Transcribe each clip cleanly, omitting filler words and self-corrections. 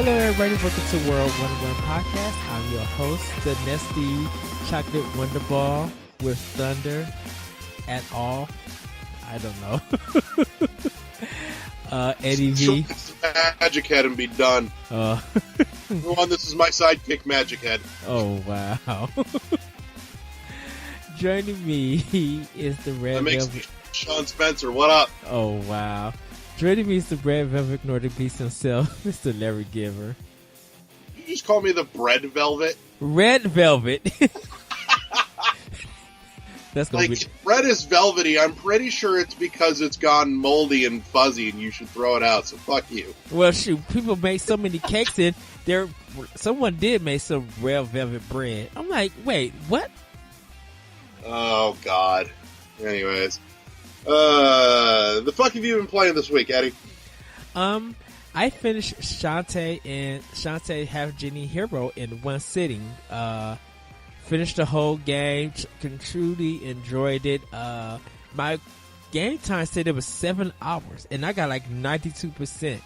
Hello, everybody. Welcome to World 101 Podcast. I'm your host, the Nesty Chocolate Wonder Ball with Thunder at all. I don't know. Eddie V. Magic Head and be done. Everyone, this is my sidekick, Magic Head. Oh, wow. Joining me is the Red That makes Velvet. me Sean Spencer. What up? Oh, wow. Joining me is the Red Velvet Nordic Beast himself, Mr. Larry Giver. You just call me the Bread Velvet? Red Velvet. That's gonna Like, bread is velvety. I'm pretty sure it's because it's gone moldy and fuzzy and you should throw it out, so fuck you. Well, shoot, people make so many cakes and someone did make some red velvet bread. I'm like, wait, what? Oh, God. Anyways. The fuck have you been playing this week, Eddie? I finished Shantae and Shantae Half Genie Hero in one sitting. Finished the whole game. Truly enjoyed it. My game time said it was 7 hours, and I got like 92%.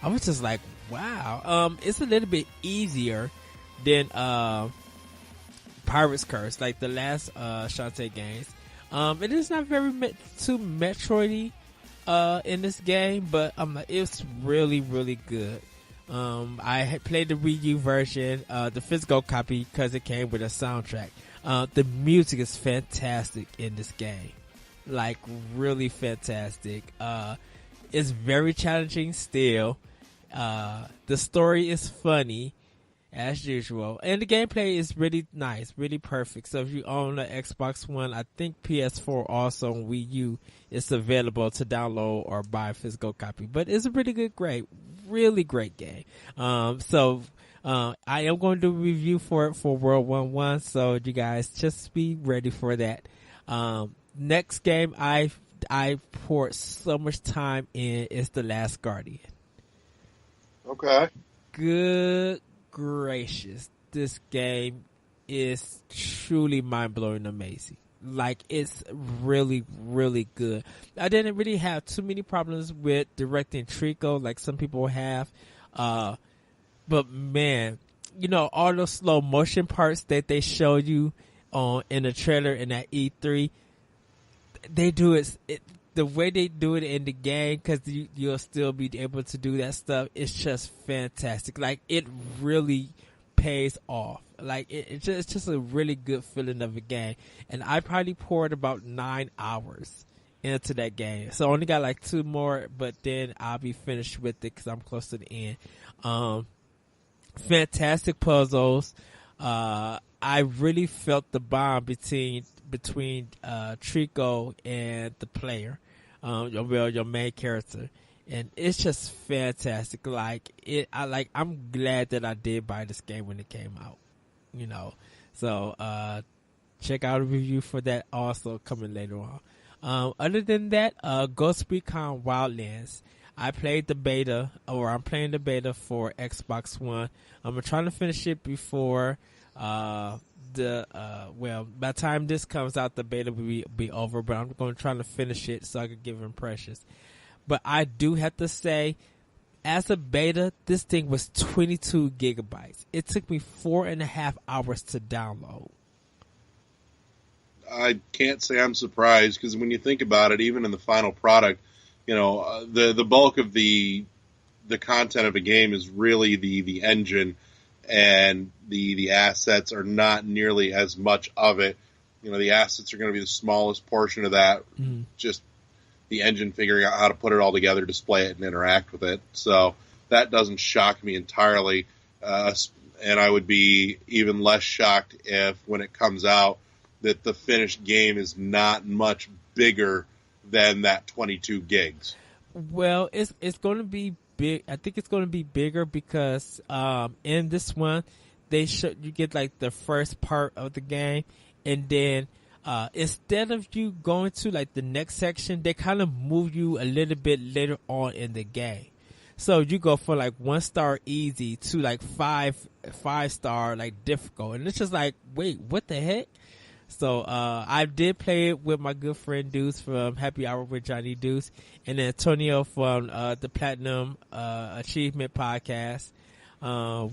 I was just like, wow. It's a little bit easier than Pirate's Curse, like the last Shantae games. It is not very too Metroid-y in this game, but it's really, really good. I had played the Wii U version, the physical copy, because it came with a soundtrack. The music is fantastic in this game. Like, really fantastic. It's very challenging still. The story is funny, as usual. And the gameplay is really nice, really perfect. So if you own the Xbox One, I think PS4 also on Wii U, it's available to download or buy a physical copy. But it's a really great game. So I am going to do a review for it for World 1-1, so you guys just be ready for that. Next game I poured so much time in is The Last Guardian. Okay. Good gracious, this game is truly mind-blowing amazing. Like, it's really, really good. I didn't really have too many problems with directing Trico like some people have. But man, you know, all those slow motion parts that they show you in the trailer and at E3, they do it the way they do it in the game, because you'll still be able to do that stuff. It's just fantastic. Like, it really pays off. Like, it's just a really good feeling of a game. And I probably poured about 9 hours into that game. So I only got like 2 more, but then I'll be finished with it because I'm close to the end. Fantastic puzzles. I really felt the bond between Trico and the player, your main character, and it's just fantastic. I'm glad that I did buy this game when it came out, you know. So check out a review for that also coming later on. Other than that, Ghost Recon Wildlands, I'm playing the beta for Xbox One. I'm trying to finish it before by the time this comes out, the beta will be over, but I'm going to try to finish it so I can give impressions. But I do have to say, as a beta, this thing was 22 gigabytes. It took me 4.5 hours to download. I can't say I'm surprised, because when you think about it, even in the final product, you know, the bulk of the content of a game is really the engine, and the assets are not nearly as much of it. You know, the assets are going to be the smallest portion of that. Mm-hmm. Just the engine figuring out how to put it all together, display it, and interact with it. So that doesn't shock me entirely. And I would be even less shocked if, when it comes out, that the finished game is not much bigger than that 22 gigs. Well, it's going to be big. I think it's going to be bigger because in this one, you get like the first part of the game, and then instead of you going to like the next section, they kind of move you a little bit later on in the game. So you go from like 1-star easy to like 5-star like difficult, and it's just like, wait, what the heck? So I did play it with my good friend Deuce from Happy Hour with Johnny Deuce, and Antonio from the Platinum Achievement Podcast.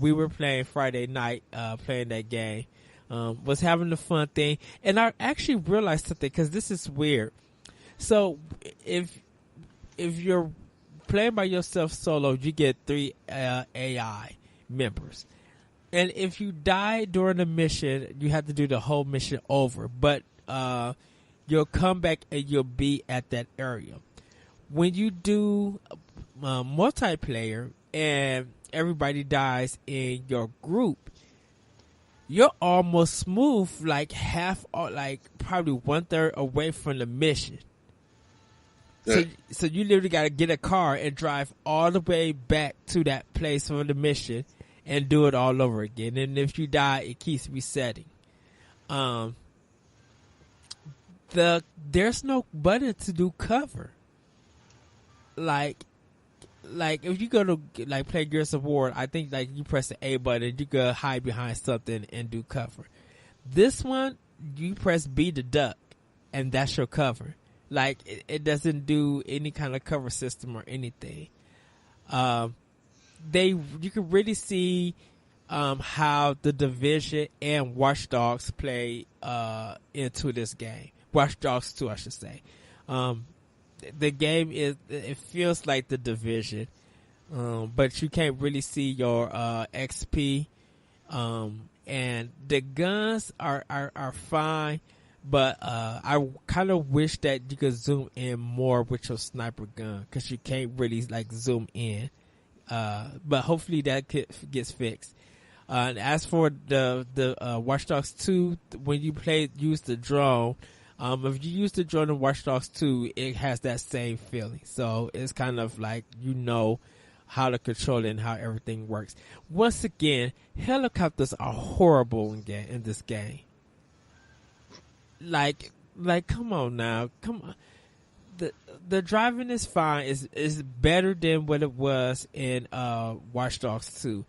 We were playing Friday night, playing that game. Was having a fun thing, and I actually realized something, because this is weird. So if you're playing by yourself solo, you get 3 AI members. And if you die during the mission, you have to do the whole mission over. But you'll come back and you'll be at that area. When you do multiplayer and everybody dies in your group, you're almost smooth, like half, or like probably 1/3 away from the mission. So you literally got to get a car and drive all the way back to that place for the mission and do it all over again. And if you die, it keeps resetting. There's no button to do cover. Like if you go to like play Gears of War, I think like you press the A button, you go hide behind something and do cover. This one, you press B to duck, and that's your cover. Like it doesn't do any kind of cover system or anything. You can really see how the Division and Watch Dogs play into this game. Watch Dogs 2, I should say. The game it feels like the Division, but you can't really see your XP. And the guns are fine, but I kind of wish that you could zoom in more with your sniper gun, because you can't really like zoom in. But hopefully that gets fixed. And as for the Watch Dogs 2, when you use the drone, if you use the drone in Watch Dogs 2, it has that same feeling. So it's kind of like you know how to control it and how everything works. Once again, helicopters are horrible in this game. Like come on now, come on. The driving is fine. Is better than what it was in Watch Dogs 2.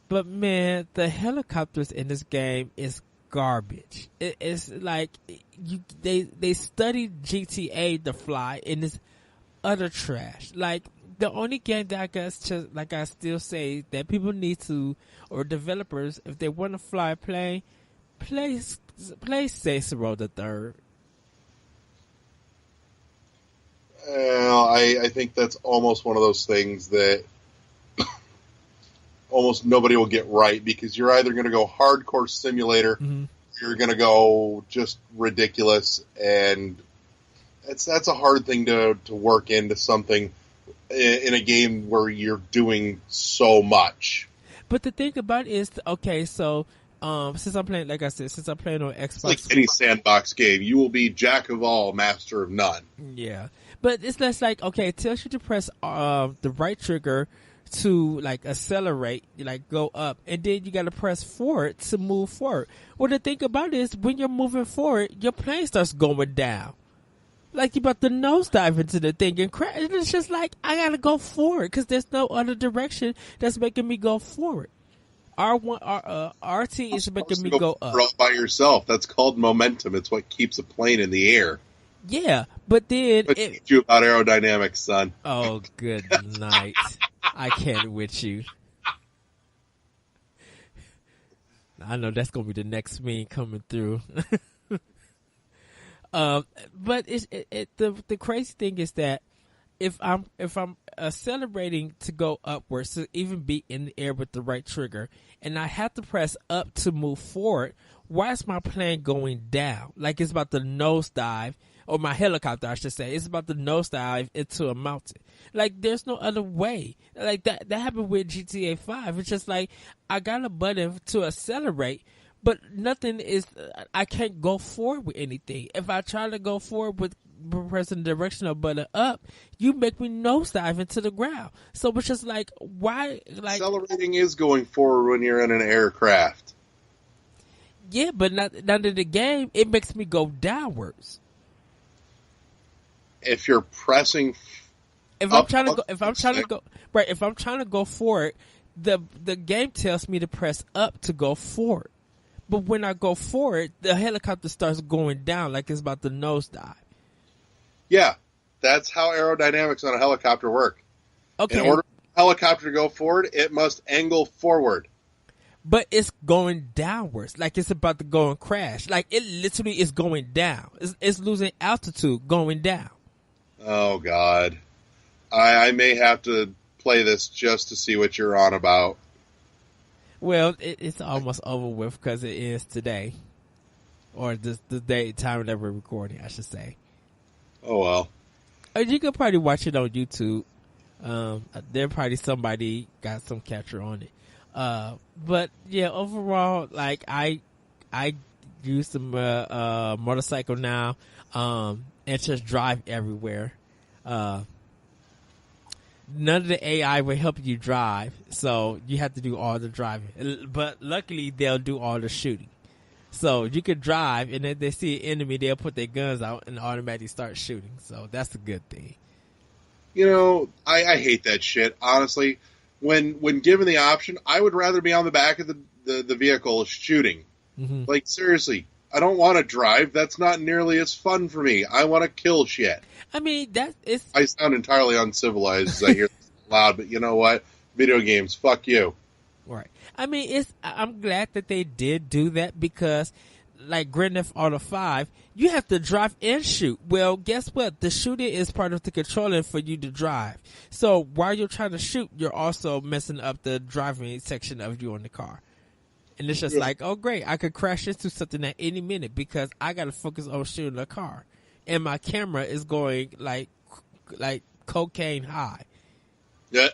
But man, the helicopters in this game is garbage. It's like they studied GTA to fly, and it's utter trash. Like the only game that I guess, like I still say, that people need to, or developers, if they want to fly a plane, play Saints Row the Third. I think that's almost one of those things that almost nobody will get right, because you're either going to go hardcore simulator, you're going to go just ridiculous, and that's a hard thing to work into something in a game where you're doing so much. But the thing about it is, okay, so since I'm playing, like I said, since I'm playing on Xbox, it's like any sandbox game, you will be jack of all, master of none. Yeah, but it's less like, okay, it tells you to press the right trigger to like accelerate, like go up, and then you got to press forward to move forward. Well, the thing about it is, when you're moving forward, your plane starts going down. Like you're about to nosedive into the thing and crash. And it's just like, I gotta go forward because there's no other direction that's making me go forward. RT is making me go up. By yourself. That's called momentum. It's what keeps a plane in the air. Yeah, but then What teach you about aerodynamics, son? Oh, good night. I can't with you. I know that's gonna be the next meme coming through. But the crazy thing is that if I'm accelerating to go upwards, to even be in the air with the right trigger, and I have to press up to move forward, why is my plane going down? Like it's about to nosedive, or my helicopter, I should say, it's about to nosedive into a mountain. Like there's no other way. Like that happened with GTA 5. It's just like I got a button to accelerate, but nothing is. I can't go forward with anything. If I try to go forward with pressing the directional button up, you make me nosedive into the ground. So it's just like, why? Like accelerating is going forward when you're in an aircraft. Yeah, but not in the game. It makes me go downwards. If you're pressing, if I'm trying to go forward, the game tells me to press up to go forward. but when I go forward, the helicopter starts going down like it's about to nosedive. Yeah, that's how aerodynamics on a helicopter work. Okay. In order for a helicopter to go forward, it must angle forward. But it's going downwards, like it's about to go and crash. Like it literally is going down. It's losing altitude going down. Oh, God. I may have to play this just to see what you're on about. Well, it's almost over with because it ends today. Or the time that we're recording, I should say. Oh, well. You could probably watch it on YouTube. There probably somebody got some capture on it. But yeah, overall, like I use the motorcycle now, and just drive everywhere. None of the AI will help you drive, so you have to do all the driving. But luckily, they'll do all the shooting. So you could drive, and if they see an enemy, they'll put their guns out and automatically start shooting. So that's a good thing. You know, I hate that shit, honestly. When given the option, I would rather be on the back of the vehicle shooting. Mm-hmm. Like, seriously, I don't want to drive. That's not nearly as fun for me. I want to kill shit. I mean, I sound entirely uncivilized as I hear this loud, but you know what? Video games, fuck you. Right. I mean, I'm glad that they did do that because, like Grand Theft Auto 5, you have to drive and shoot. Well, guess what? The shooting is part of the controlling for you to drive. So while you're trying to shoot, you're also messing up the driving section of you in the car. And it's just like, oh great, I could crash into something at any minute because I got to focus on shooting the car. And my camera is going like cocaine high. Yeah.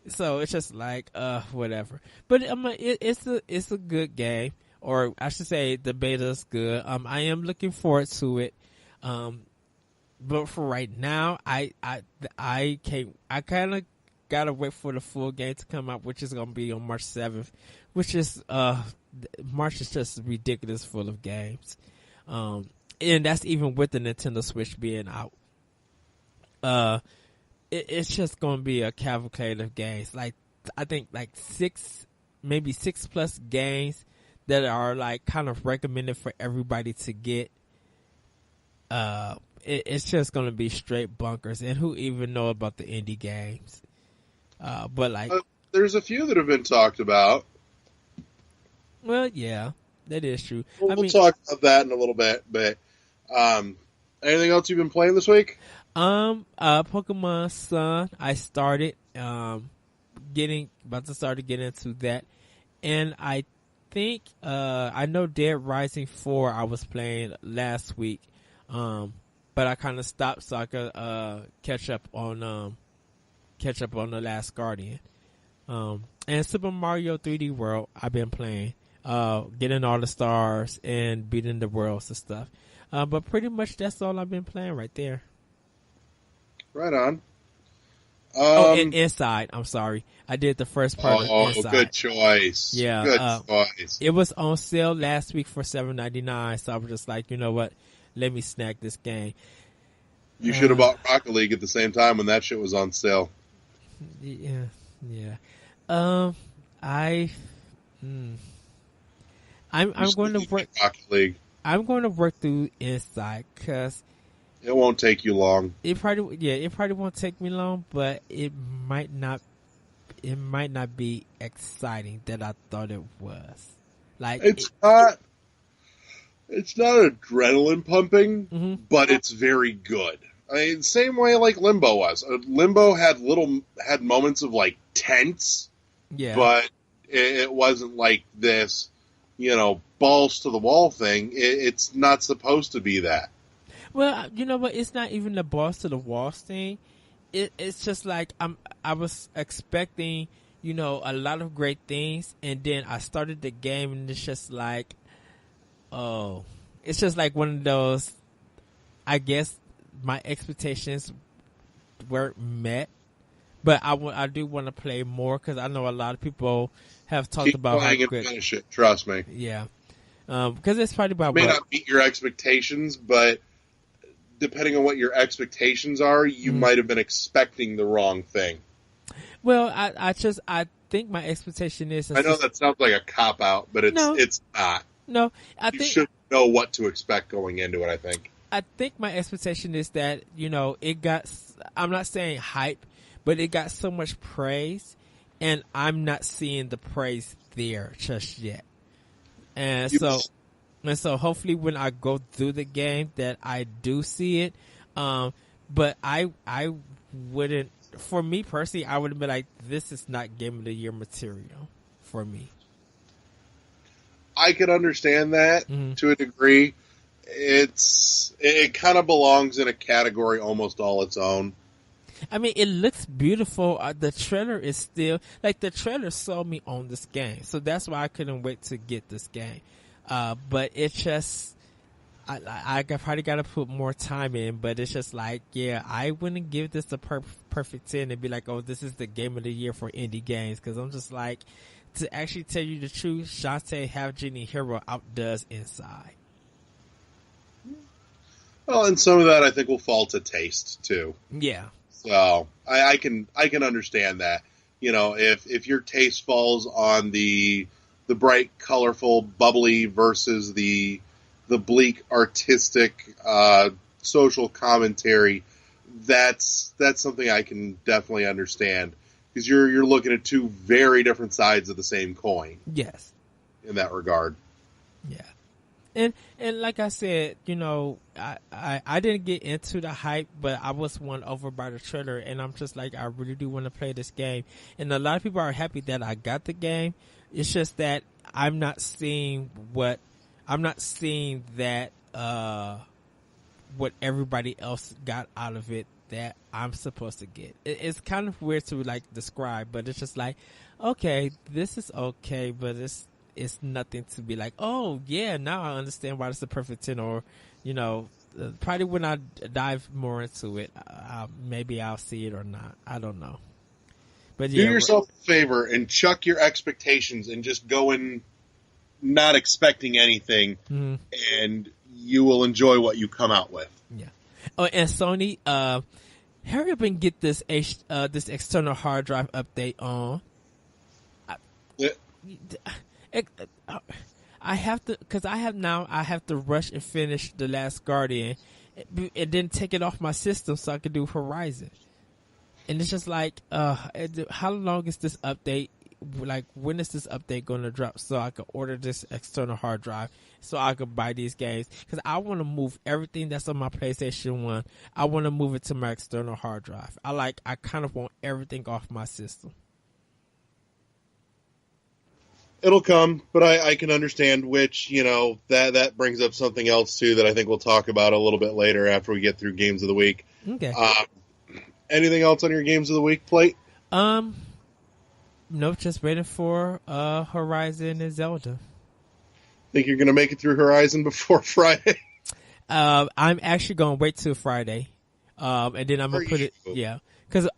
So it's just like, whatever. But it's a good game, or I should say the beta's good. I am looking forward to it. But for right now, I kind of gotta wait for the full game to come out, which is gonna be on March 7th. Which is March is just ridiculous full of games, and that's even with the Nintendo Switch being out. It's just going to be a cavalcade of games. Like, I think like 6 plus games that are like kind of recommended for everybody to get. It's just going to be straight bunkers, and who even know about the indie games? But like, there's a few that have been talked about. Well, yeah, that is true. We'll talk about that in a little bit, but anything else you've been playing this week? Pokemon Sun, I started about to start to get into that, and I think I know Dead Rising 4 I was playing last week, but I kind of stopped so I could catch up on The Last Guardian, and Super Mario 3D World I've been playing, getting all the stars and beating the worlds and stuff, but pretty much that's all I've been playing right there. Right on. And Inside. I'm sorry. I did the first part of Inside. Oh, good choice. Yeah. Good choice. It was on sale last week for $7.99, so I was just like, you know what? Let me snag this game. You should have bought Rocket League at the same time when that shit was on sale. Yeah. I'm going to work Rocket League. I'm going to work through Inside because it won't take you long. It probably won't take me long, but it might not be exciting that I thought it was. Like it's not adrenaline pumping, mm-hmm. but it's very good. I mean, same way like Limbo was. Limbo had moments of like tense, but it wasn't like this, balls to the wall thing. It's not supposed to be that. Well, you know what? It's not even the balls to the walls thing. It's just like I was expecting, a lot of great things, and then I started the game, and it's just like, oh, it's just like one of those. I guess my expectations weren't met, but I do want to play more because I know a lot of people have talked about how good. Finish it, trust me. Yeah, because it's probably about. It may not meet your expectations, but depending on what your expectations are, you might have been expecting the wrong thing. Well, I think my expectation is. I know that sounds like a cop out, but it's not. No, You should know what to expect going into it. I think my expectation is that it got. I'm not saying hype, but it got so much praise, and I'm not seeing the praise there just yet. And so hopefully when I go through the game that I do see it. But I wouldn't, for me personally, I would have been like, this is not Game of the Year material for me. I could understand that to a degree. It kind of belongs in a category almost all its own. I mean, it looks beautiful. The trailer is still, the trailer sold me on this game. So that's why I couldn't wait to get this game. But it's just, I probably got to put more time in, but it's just I wouldn't give this a perfect 10 and be like, oh, this is the Game of the Year for indie games. Cause I'm just to actually tell you the truth, Shantae Half Genie Hero outdoes Inside. Well, and some of that I think will fall to taste too. Yeah. So I can understand that. If your taste falls on the bright, colorful, bubbly versus the bleak, artistic, social commentary, that's something I can definitely understand, because you're looking at two very different sides of the same coin. Yes. In that regard. Yeah. And like I said, I didn't get into the hype, but I was won over by the trailer, and I'm just I really do want to play this game. And a lot of people are happy that I got the game. It's just that I'm not seeing that what everybody else got out of it that I'm supposed to get. It's kind of weird to describe, but it's just okay, this is okay, but it's nothing to be oh yeah, now I understand why it's the perfect 10, or probably when I dive more into it, maybe I'll see it or not. I don't know. But do yourself a favor and chuck your expectations and just go in not expecting anything, and you will enjoy what you come out with. Yeah. Oh, and Sony, hurry up and get this this external hard drive update on. I have to, because I have to rush and finish The Last Guardian, and then take it off my system so I can do Horizon. And it's just how long is this update? When is this update going to drop so I can order this external hard drive so I can buy these games? Because I want to move everything that's on my PlayStation 1. I want to move it to my external hard drive. I kind of want everything off my system. It'll come, but I can understand, which, that brings up something else too that I think we'll talk about a little bit later after we get through Games of the Week. Okay. Anything else on your Games of the Week plate? Nope, just waiting for Horizon and Zelda. Think you're going to make it through Horizon before Friday? I'm actually going to wait till Friday. And then I'm going to put it, yeah. Cause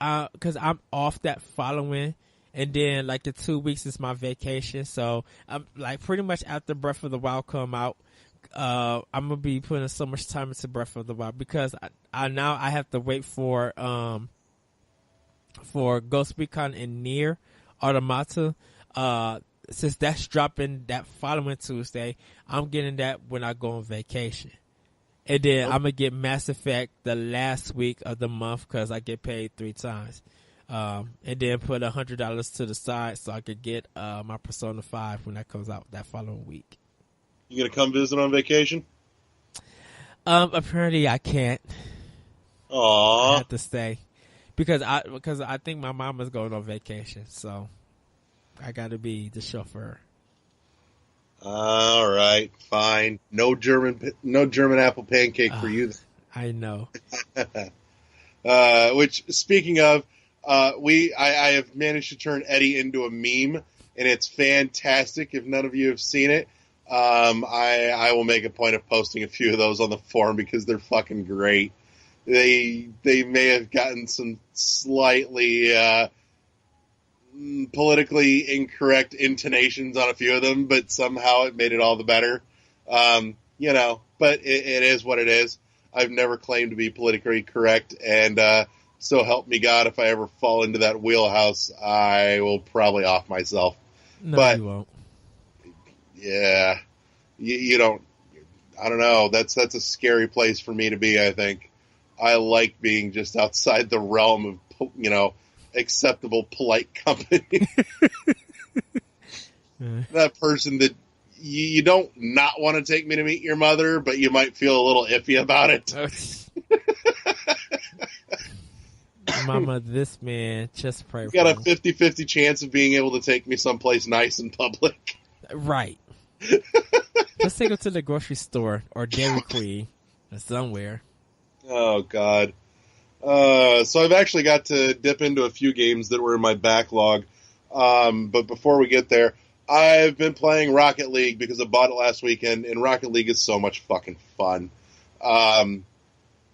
I'm off that following, and then the 2 weeks is my vacation. So I'm pretty much after Breath of the Wild come out, I'm going to be putting so much time into Breath of the Wild, because I now have to wait for Ghost Recon and Nier Automata. Since that's dropping that following Tuesday, I'm getting that when I go on vacation. And then I'm going to get Mass Effect the last week of the month, because I get paid 3 times. And then put $100 to the side so I could get my Persona 5 when that comes out that following week. You going to come visit on vacation? Apparently I can't. Aww. I have to stay. Because I think my mom is going on vacation, so I got to be the chauffeur. All right, fine. No German apple pancake for you. I know. Which, speaking of, I have managed to turn Eddie into a meme, and it's fantastic. If none of you have seen it, I will make a point of posting a few of those on the forum because they're fucking great. They may have gotten some slightly politically incorrect intonations on a few of them, but somehow it made it all the better. But it is what it is. I've never claimed to be politically correct, and so help me God, if I ever fall into that wheelhouse, I will probably off myself. No, but you won't. Yeah, you don't. I don't know. That's a scary place for me to be. I think I like being just outside the realm of acceptable, polite company. That person that you don't not want to take me to meet your mother, but you might feel a little iffy about it. Mama, this man, just pray for You got him. a 50-50 chance of being able to take me someplace nice in public. Right. Let's take him to the grocery store or Dairy Queen or somewhere. Oh, God. So I've actually got to dip into a few games that were in my backlog. But before we get there, I've been playing Rocket League because I bought it last weekend, and Rocket League is so much fucking fun.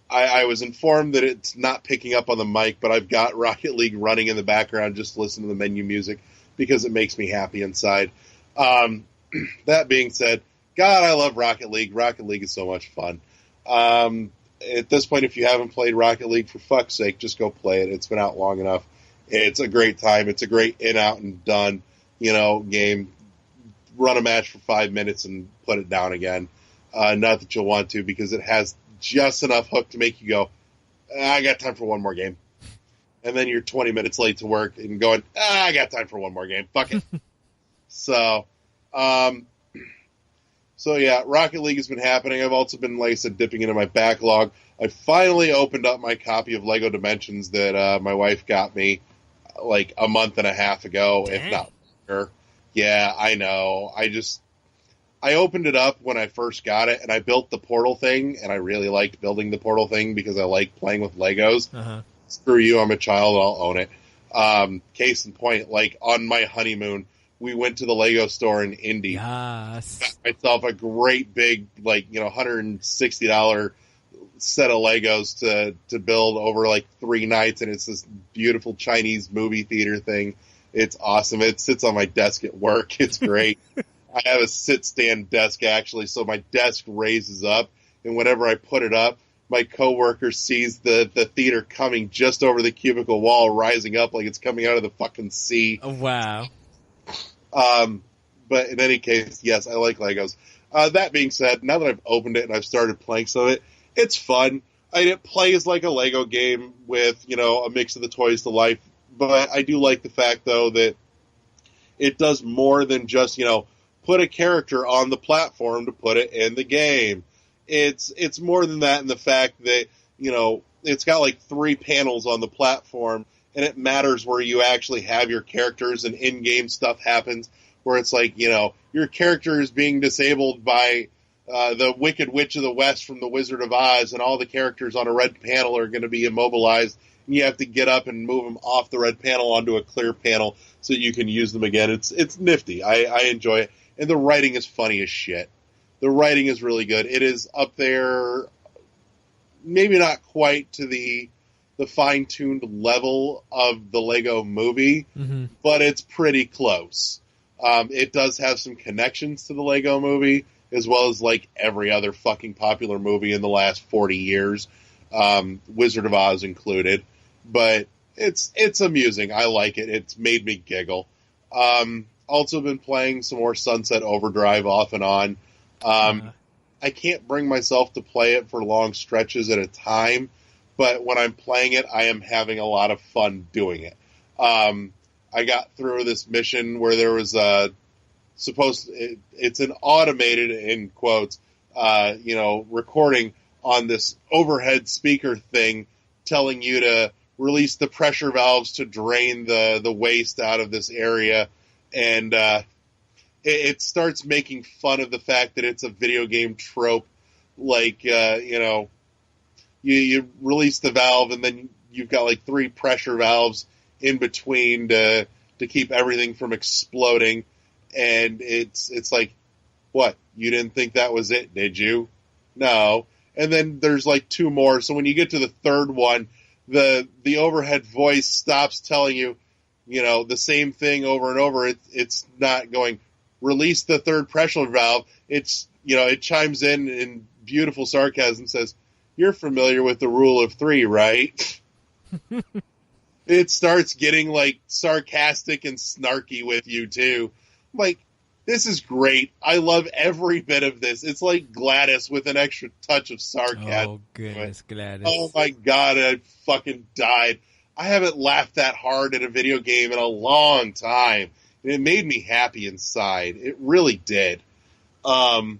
I was informed that it's not picking up on the mic, but I've got Rocket League running in the background just to listen to the menu music because it makes me happy inside. That being said, God, I love Rocket League. Rocket League is so much fun. At this point, if you haven't played Rocket League, for fuck's sake, just go play it. It's been out long enough. It's a great time. It's a great in, out, and done, game. Run a match for 5 minutes and put it down again. Not that you'll want to, because it has just enough hook to make you go, I got time for one more game. And then you're 20 minutes late to work and going, I got time for one more game. Fuck it. So yeah, Rocket League has been happening. I've also been, like I said, dipping into my backlog. I finally opened up my copy of Lego Dimensions that my wife got me like a month and a half ago, if not longer. Yeah, I know. I opened it up when I first got it, and I built the portal thing, and I really liked building the portal thing because I like playing with Legos. Uh-huh. Screw you, I'm a child, I'll own it. Case in point, like on my honeymoon, we went to the Lego store in Indy. Yes. Got myself a great big, $160 set of Legos to build over like 3 nights, and it's this beautiful Chinese movie theater thing. It's awesome. It sits on my desk at work. It's great. I have a sit-stand desk, actually, so my desk raises up, and whenever I put it up, my coworker sees the theater coming just over the cubicle wall, rising up like it's coming out of the fucking sea. Oh, wow. But in any case, yes, I like Legos. That being said, now that I've opened it and I've started playing some of it, it's fun. It plays like a Lego game with, a mix of the toys to life, but I do like the fact, though, that it does more than just, put a character on the platform to put it in the game. It's more than that in the fact that, it's got like 3 panels on the platform, and it matters where you actually have your characters, and in-game stuff happens where it's like, your character is being disabled by the Wicked Witch of the West from The Wizard of Oz, and all the characters on a red panel are going to be immobilized, and you have to get up and move them off the red panel onto a clear panel so you can use them again. It's nifty. I enjoy it. And the writing is funny as shit. The writing is really good. It is up there, maybe not quite to the fine-tuned level of the Lego movie, Mm-hmm. but it's pretty close. It does have some connections to the Lego movie, as well as like every other fucking popular movie in the last 40 years, Wizard of Oz included. But it's amusing. I like it. It's made me giggle. Also been playing some more Sunset Overdrive off and on. I can't bring myself to play it for long stretches at a time, but when I'm playing it, I am having a lot of fun doing it. I got through this mission where there was it's an automated, in quotes, recording on this overhead speaker thing telling you to release the pressure valves to drain the waste out of this area. And it starts making fun of the fact that it's a video game trope. Like, you release the valve and then you've got like 3 pressure valves in between to keep everything from exploding. And it's like, what? You didn't think that was it, did you? No. And then there's like 2 more. So when you get to the 3rd one, the overhead voice stops telling you, the same thing over and over. It's not going, release the 3rd pressure valve. It's, it chimes in beautiful sarcasm, says, you're familiar with the rule of 3, right? It starts getting like sarcastic and snarky with you too. Like, this is great. I love every bit of this. It's like Gladys with an extra touch of sarcasm. Oh goodness, Gladys. Oh my god, I fucking died. I haven't laughed that hard at a video game in a long time. And it made me happy inside. It really did. Oh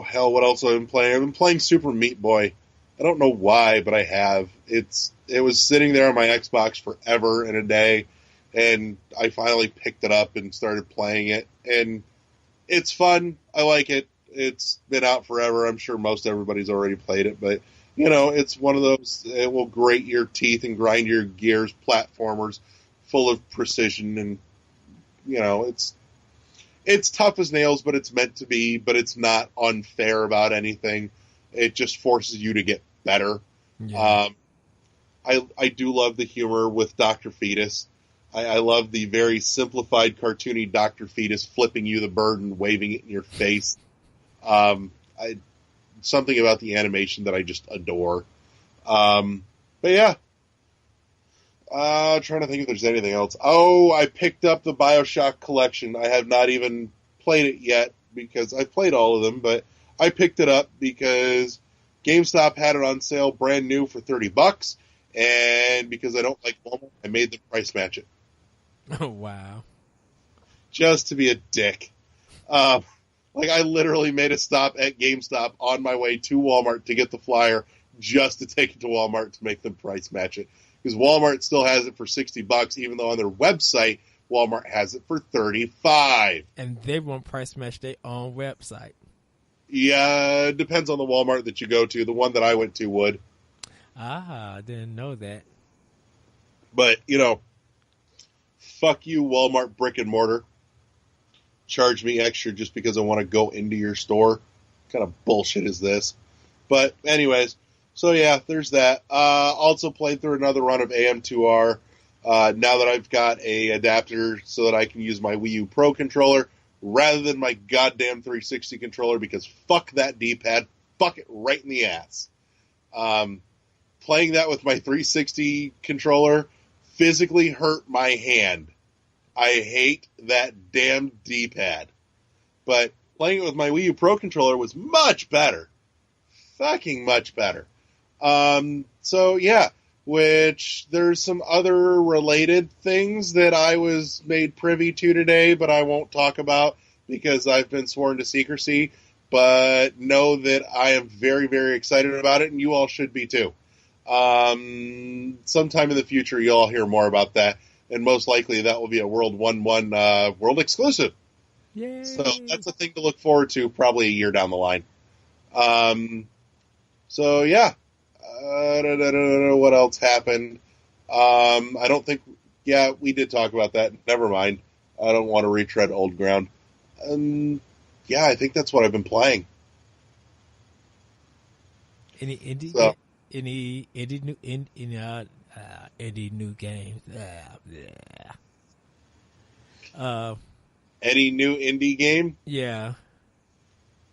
hell, what else have I been playing? I've been playing Super Meat Boy. I don't know why, but I have. It was sitting there on my Xbox forever and a day, and I finally picked it up and started playing it. And it's fun. I like it. It's been out forever. I'm sure most everybody's already played it, but you know, it's one of those, it will grate your teeth and grind your gears platformers full of precision, and you know, it's tough as nails, but it's meant to be, but it's not unfair about anything. It just forces you to get better. Yeah. I do love the humor with Dr. Fetus. I love the very simplified, cartoony Dr. Fetus flipping you the bird and waving it in your face. Something about the animation that I just adore. But yeah. Trying to think if there's anything else. Oh, I picked up the BioShock collection. I have not even played it yet because I've played all of them, but I picked it up because GameStop had it on sale brand new for $30, and because I don't like Walmart, I made them price match it. Oh, wow. Just to be a dick. Like, I literally made a stop at GameStop on my way to Walmart to get the flyer just to take it to Walmart to make them price match it. Because Walmart still has it for $60, even though on their website, Walmart has it for $35. And they won't price match their own website. Yeah, it depends on the Walmart that you go to. The one that I went to would. Ah, I didn't know that. But, you know, fuck you, Walmart brick and mortar. Charge me extra just because I want to go into your store. What kind of bullshit is this? But anyways, so yeah, there's that. Also played through another run of AM2R. Now that I've got a adapter so that I can use my Wii U Pro controller rather than my goddamn 360 controller, because fuck that D-pad. Fuck it right in the ass. Playing that with my 360 controller physically hurt my hand. I hate that damn D-pad. But playing it with my Wii U Pro controller was much better. Fucking much better. So yeah, which there's some other related things that I was made privy to today, but I won't talk about because I've been sworn to secrecy. But know that I am very, very excited about it, and you all should be too. Sometime in the future, you'll all hear more about that. And most likely that will be a World 1-1 world exclusive. Yay. So that's a thing to look forward to probably a year down the line. So yeah. What else happened? I don't think... Yeah, we did talk about that. Never mind. I don't want to retread old ground. Yeah, I think that's what I've been playing. Any indie new games? Any new indie game? Yeah.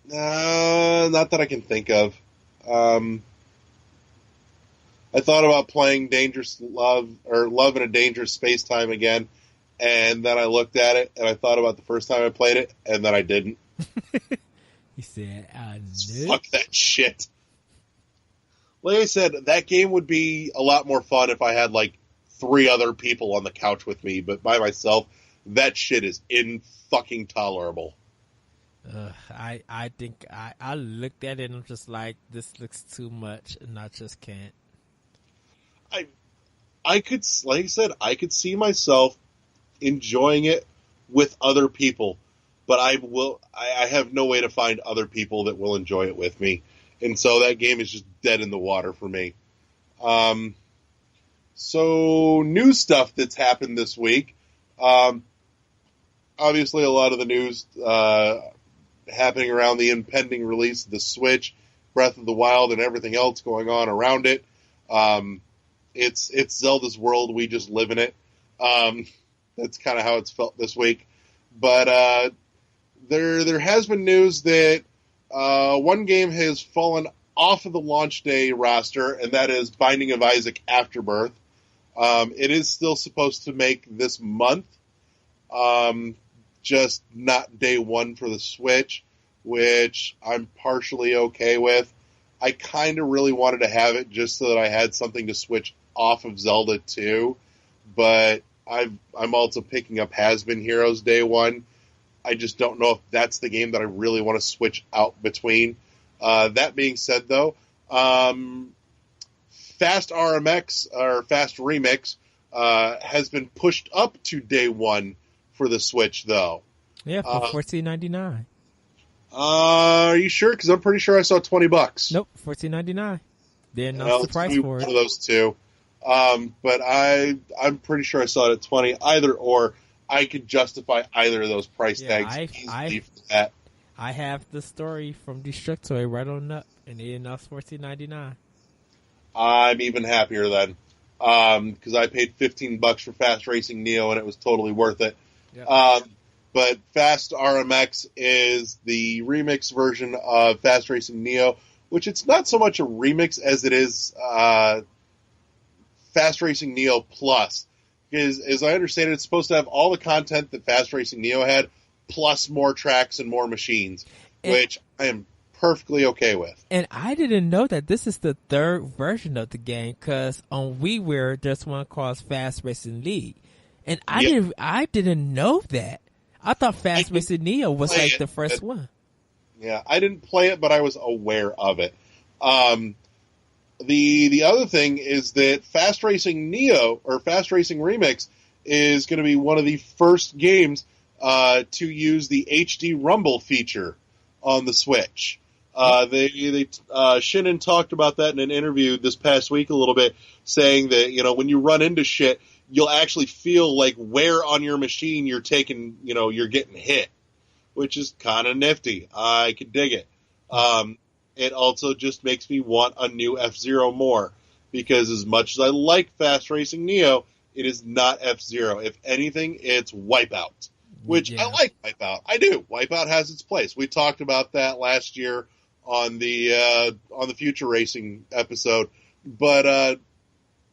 Not that I can think of. I thought about playing Love in a Dangerous Space Time again, and then I looked at it and I thought about the first time I played it, and then I didn't. He said, "Fuck that shit." Like I said, that game would be a lot more fun if I had like 3 other people on the couch with me, but by myself, that shit is fucking tolerable. I think I looked at it and I'm just like, this looks too much, and I just can't. I could, like I said, I could see myself enjoying it with other people, but I have no way to find other people that will enjoy it with me. And so that game is just dead in the water for me. So new stuff that's happened this week. Obviously a lot of the news, happening around the impending release of the Switch, Breath of the Wild, and everything else going on around it. It's Zelda's world. We just live in it. That's kind of how it's felt this week. But there has been news that one game has fallen off of the launch day roster, and that is Binding of Isaac Afterbirth. It is still supposed to make this month, just not day one for the Switch, which I'm partially okay with. I kind of really wanted to have it just so that I had something to switch off of Zelda 2, but I'm also picking up Has-Been Heroes day one. I just don't know if that's the game that I really want to switch out between. That being said, though, Fast RMX, or Fast Remix, has been pushed up to day one for the Switch, though. Yeah, for $14.99. Are you sure? Because I'm pretty sure I saw $20. Nope, $14.99. They announced the price for it. One of those two. But I'm pretty sure I saw it at 20. Either or, I could justify either of those price tags easily for that. I have the story from Destructoid right on up, and they announced $14.99. I'm even happier then, because I paid $15 for Fast Racing Neo, and it was totally worth it. Yep. But Fast RMX is the remix version of Fast Racing Neo, which it's not so much a remix as it is Fast Racing Neo Plus. Because, as I understand it, it's supposed to have all the content that Fast Racing Neo had, plus more tracks and more machines, which I am perfectly okay with. And I didn't know that this is the third version of the game, because on WiiWare, there's one called Fast Racing League. And I didn't know that. I thought Fast Racing Neo was like the first one. Yeah, I didn't play it, but I was aware of it. The other thing is that Fast Racing Neo, or Fast Racing Remix, is going to be one of the first games to use the HD Rumble feature on the Switch. Shinnon talked about that in an interview this past week a little bit, saying that, when you run into shit, you'll actually feel like where on your machine you're taking, you're getting hit, which is kind of nifty. I could dig it. It also just makes me want a new F-Zero more, because as much as I like Fast Racing Neo, it is not F-Zero. If anything, it's Wipeout, which I like Wipeout. I do. Wipeout has its place. We talked about that last year on the Future Racing episode, but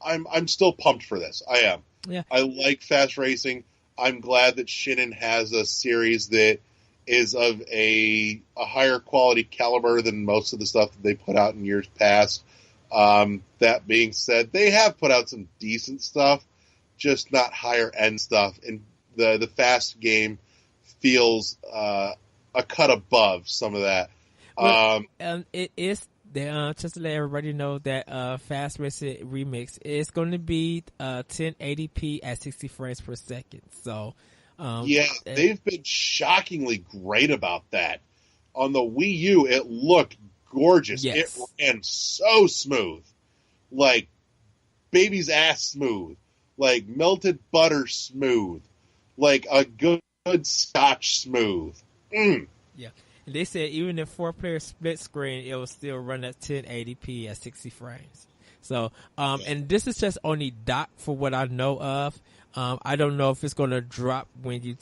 I'm still pumped for this. I am. Yeah. I like Fast Racing. I'm glad that Shinnon has a series that is of a higher quality caliber than most of the stuff that they put out in years past. That being said, they have put out some decent stuff, just not higher end stuff. And the Fast game feels a cut above some of that. It is just to let everybody know that Fast Racing Remix is going to be 1080p at 60 frames per second. So they've been shockingly great about that. On the Wii U, it looked gorgeous. Yes. It ran so smooth, like baby's ass smooth, like melted butter smooth, like a good Scotch smooth. Yeah. And they said even in 4-player split screen, it will still run at 1080p at 60 frames. So, and this is just only dock for what I know of. I don't know if it's going to drop when you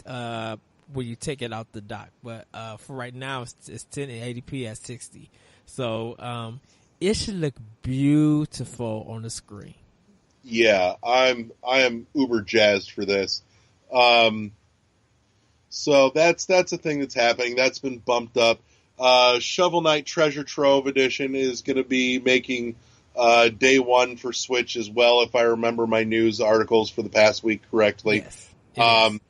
take it out the dock, but for right now, it's 1080p at 60. So, it should look beautiful on the screen. Yeah, I am uber jazzed for this. So that's a thing that's happening. That's been bumped up. Shovel Knight Treasure Trove Edition is going to be making day one for Switch as well, if I remember my news articles for the past week correctly. Yes,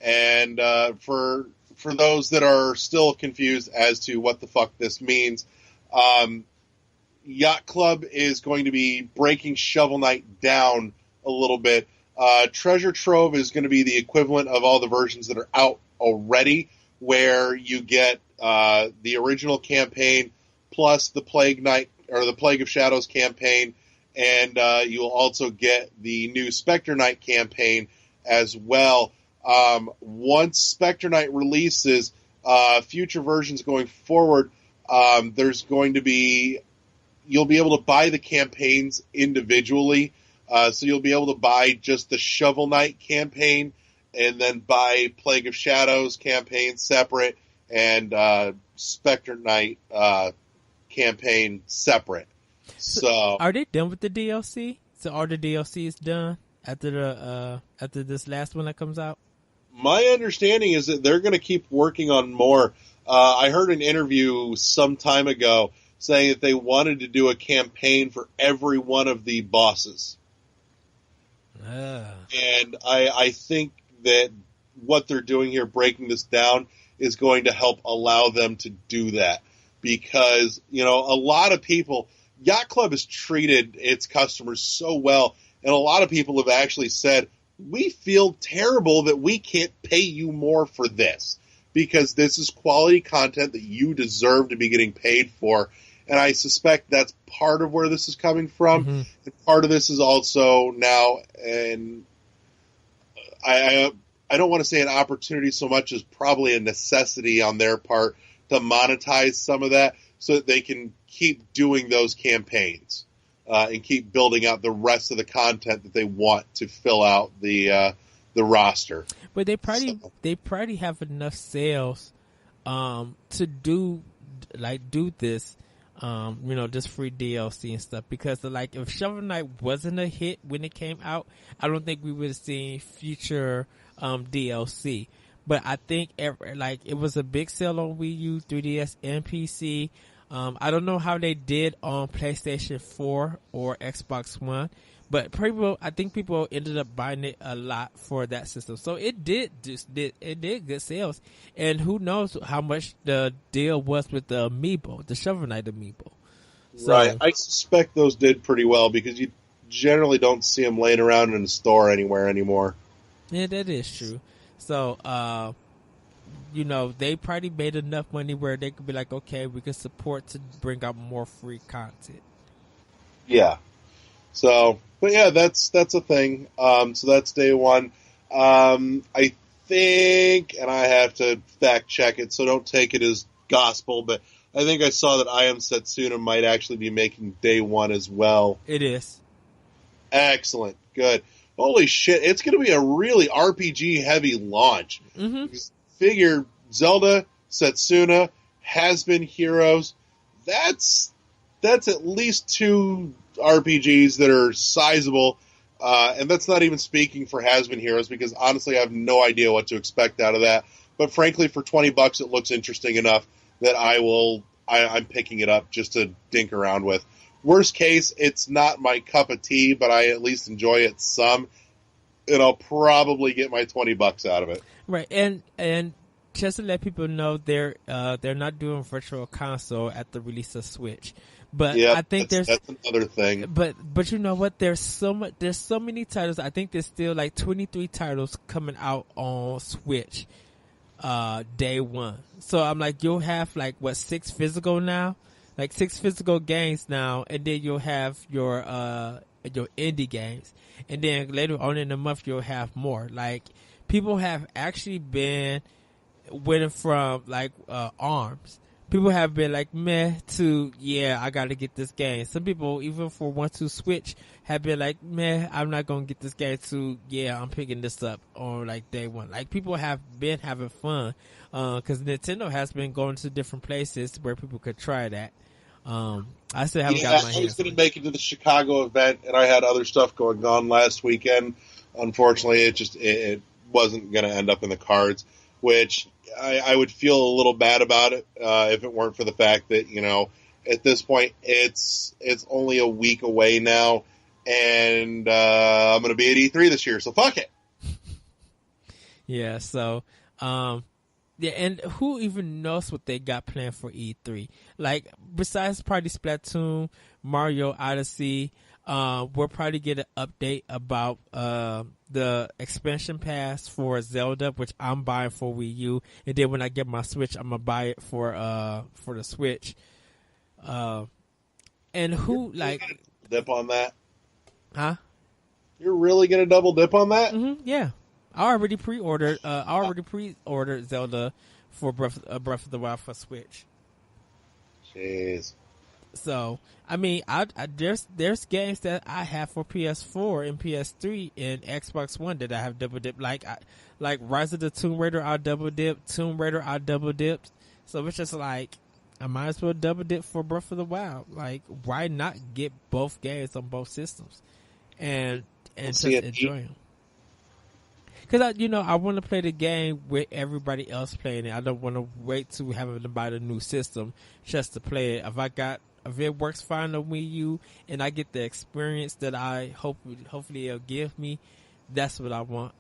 and for those that are still confused as to what the fuck this means, Yacht Club is going to be breaking Shovel Knight down a little bit. Treasure Trove is going to be the equivalent of all the versions that are out already, where you get the original campaign plus the Plague Knight or the Plague of Shadows campaign, and you'll also get the new Spectre Knight campaign as well. Once Spectre Knight releases, future versions going forward, you'll be able to buy the campaigns individually. So you'll be able to buy just the Shovel Knight campaign, and then buy Plague of Shadows campaign separate, and Spectre Knight campaign separate. So are they done with the DLC? So are the DLCs done after this last one that comes out? my understanding is that they're going to keep working on more. I heard an interview some time ago saying that they wanted to do a campaign for every one of the bosses. And I think that what they're doing here, breaking this down, is going to help allow them to do that. Because, a lot of people, Yacht Club has treated its customers so well, and a lot of people have actually said, we feel terrible that we can't pay you more for this, because this is quality content that you deserve to be getting paid for. And I suspect that's part of where this is coming from. Mm-hmm. And part of this is also now, and I don't want to say an opportunity so much as probably a necessity on their part to monetize some of that so that they can keep doing those campaigns and keep building out the rest of the content that they want to fill out the roster. But they probably have enough sales to do this. Just free DLC and stuff, because if Shovel Knight wasn't a hit when it came out, I don't think we would have seen future DLC. But I think it was a big sale on Wii U, 3DS, and PC. I don't know how they did on PlayStation 4 or Xbox One, but I think people ended up buying it a lot for that system. So it did good sales, and who knows how much the deal was with the Amiibo, the Shovel Knight Amiibo. So, right, I suspect those did pretty well because you generally don't see them laying around in a store anywhere anymore. Yeah, that is true. So, they probably made enough money where they could be like, okay, we can support to bring out more free content. Yeah. So, but yeah, that's a thing. So that's day one. I think, and I have to fact check it, so don't take it as gospel, but I think I saw that I Am Setsuna might actually be making day one as well. It is. Excellent. Good. Holy shit, it's going to be a really RPG heavy launch. Mm-hmm. Figure Zelda, Setsuna, Has-Been Heroes. That's at least two RPGs that are sizable, and that's not even speaking for Has-Been Heroes, because honestly I have no idea what to expect out of that. But frankly, for $20 it looks interesting enough that I'm picking it up just to dink around with. Worst case, it's not my cup of tea, but I at least enjoy it some, and I'll probably get my $20 out of it. Right, and just to let people know, they're not doing Virtual Console at the release of Switch. But yep, I think that's another thing. But you know what? There's so many titles. I think there's still 23 titles coming out on Switch day one. So I'm like, you'll have 6 physical now? 6 physical games now, and then you'll have your indie games. And then later on in the month you'll have more. People have actually been winning from ARMS. People have been meh to, yeah, I gotta get this game. Some people, even for 1-2 Switch, have been meh, I'm not gonna get this game, to, yeah, I'm picking this up on day one. People have been having fun, cause Nintendo has been going to different places where people could try that. I still haven't got my hands. I was gonna make it to the Chicago event, and I had other stuff going on last weekend. Unfortunately, it wasn't gonna end up in the cards, which I would feel a little bad about it if it weren't for the fact that, at this point it's only a week away now, and I'm going to be at E3 this year, so fuck it. Yeah, so yeah, and who even knows what they got planned for E3? Besides probably Splatoon, Mario Odyssey, we'll probably get an update about the expansion pass for Zelda, which I'm buying for Wii U, and then when I get my Switch, I'm gonna buy it for the Switch. And who dip on that? Huh? You're really gonna double dip on that? Mm-hmm, yeah, I already pre-ordered. Zelda for Breath of the Wild for Switch. Jeez. So, I mean, there's games that I have for PS4 and PS3 and Xbox One that I have double dipped. Like Rise of the Tomb Raider, I double dipped. Tomb Raider, I double dipped. So it's just I might as well double dip for Breath of the Wild. Like, why not get both games on both systems and just enjoy them? Because I want to play the game with everybody else playing it. I don't want to wait to have to buy the new system just to play it. If it works fine on Wii U and I get the experience that I hopefully it'll give me, that's what I want.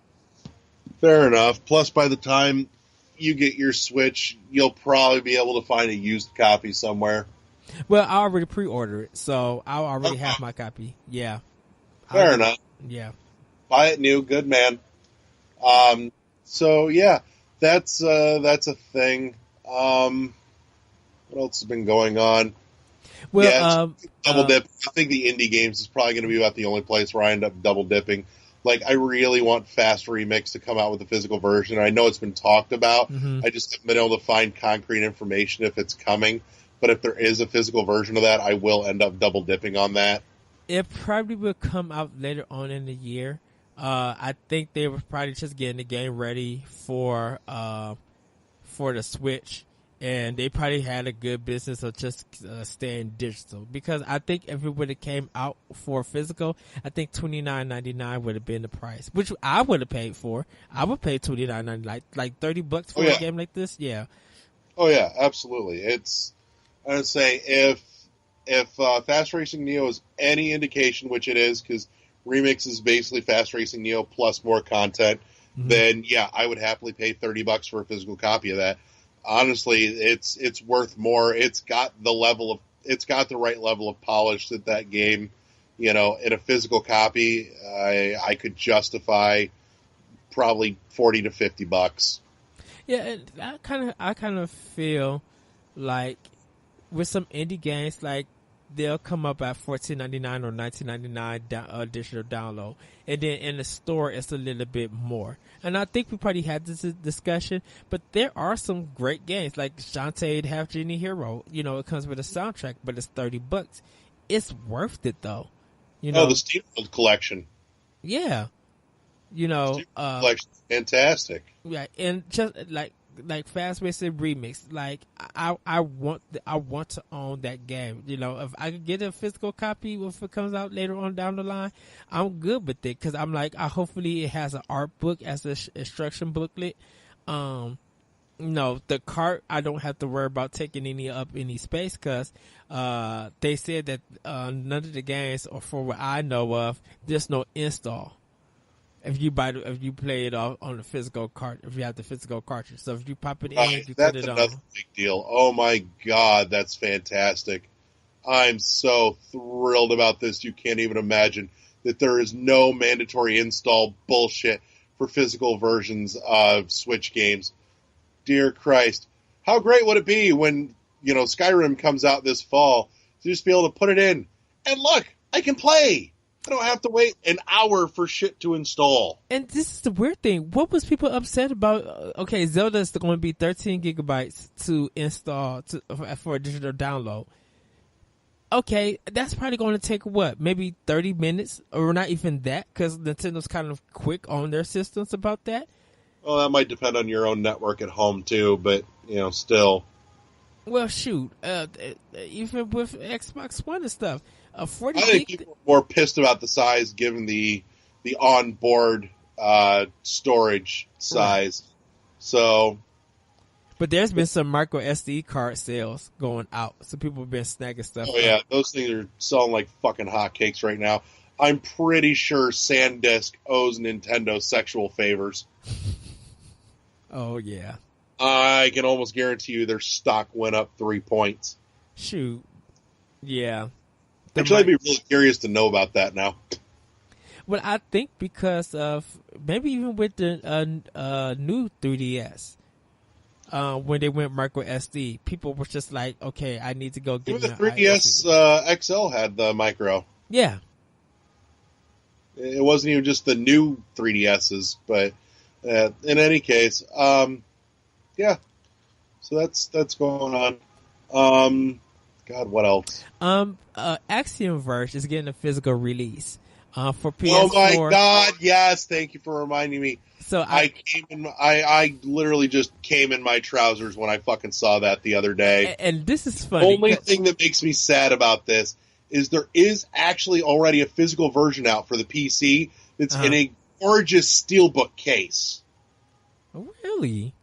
Fair enough. Plus, by the time you get your Switch, you'll probably be able to find a used copy somewhere. Well, I already pre-ordered it, so I already have my copy. Yeah. Fair enough. Yeah. Buy it new. Good man. So yeah, that's a thing. What else has been going on? Well, double dip. I think the indie games is probably going to be about the only place where I end up double dipping. Like, I really want Fast Remix to come out with a physical version. I know it's been talked about. Mm-hmm. I just haven't been able to find concrete information if it's coming. But if there is a physical version of that, I will end up double dipping on that. It probably will come out later on in the year. I think they were probably just getting the game ready for the Switch, and they probably had a good business of just staying digital. Because I think if it would have came out for physical, I think $29.99 would have been the price, which I would have paid for. I would pay $29.99, like $30 for a game like this. Yeah. Oh yeah, absolutely. I would say if Fast Racing Neo is any indication, which it is, because Remix is basically Fast Racing Neo plus more content, then yeah, I would happily pay $30 for a physical copy of that. Honestly, it's worth more. It's got the right level of polish that game, in a physical copy, I could justify probably $40 to $50. Yeah, and I kind of feel like with some indie games, like, they'll come up at $14.99 or $19.99 digital download, and then in the store it's a little bit more. And I think we probably had this discussion, but there are some great games like Shantae Half Genie Hero. It comes with a soundtrack, but it's $30. It's worth it though. The Steamworld collection. Yeah, collection's fantastic. Yeah, and just like Fast Racing Remix, like I want to own that game. If I could get a physical copy if it comes out later on down the line, I'm good with it, because I'm like, hopefully it has an art book as an instruction booklet. The cart, I don't have to worry about taking any space, because they said that none of the games, or for what I know of, there's no install. If you play it on the physical cart, if you have the physical cartridge, so if you pop it in, you put it on. That's another big deal. Oh my God, that's fantastic! I'm so thrilled about this. You can't even imagine that there is no mandatory install bullshit for physical versions of Switch games. Dear Christ, how great would it be when Skyrim comes out this fall to just be able to put it in and look, I can play. I don't have to wait an hour for shit to install. And this is the weird thing. What was people upset about? Okay, Zelda is going to be 13 gigabytes to install for a digital download. Okay, that's probably going to take maybe 30 minutes, or not even that, because Nintendo's kind of quick on their systems about that. Well, that might depend on your own network at home too, but still. Well, shoot, even with Xbox One and stuff. I think people are more pissed about the size given the onboard storage size. Right. So, but there's been some micro SD card sales going out, so people have been snagging stuff. Oh yeah, those things are selling like fucking hotcakes right now. I'm pretty sure SanDisk owes Nintendo sexual favors. Oh yeah, I can almost guarantee you their stock went up 3 points. Shoot, yeah. Actually, I'd be really curious to know about that now. Well, I think because of maybe even with the new 3DS, when they went micro SD, people were just like, okay, I need to go get even the 3DS XL had the micro. Yeah. It wasn't even just the new 3DSs, but in any case, yeah. So that's going on. God, what else? Axiom Verge is getting a physical release for PS4. Oh my God, yes! Thank you for reminding me. So I literally just came in my trousers when I fucking saw that the other day. And this is funny. Only thing that makes me sad about this is there is actually already a physical version out for the PC that's in a gorgeous steelbook case. Really?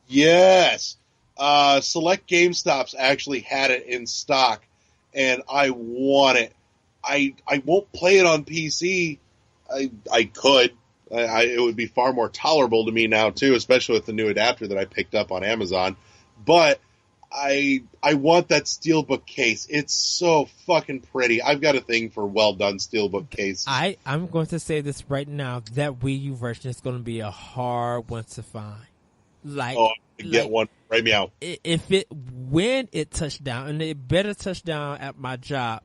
Yes. Select GameStops actually had it in stock, and I want it. I won't play it on PC. I could. It would be far more tolerable to me now, too, especially with the new adapter that I picked up on Amazon. But I want that steelbook case. It's so fucking pretty. I've got a thing for well-done steelbook cases. I'm going to say this right now. That Wii U version is going to be a hard one to find. Get one right meow. When it touched down, and it better touch down at my job,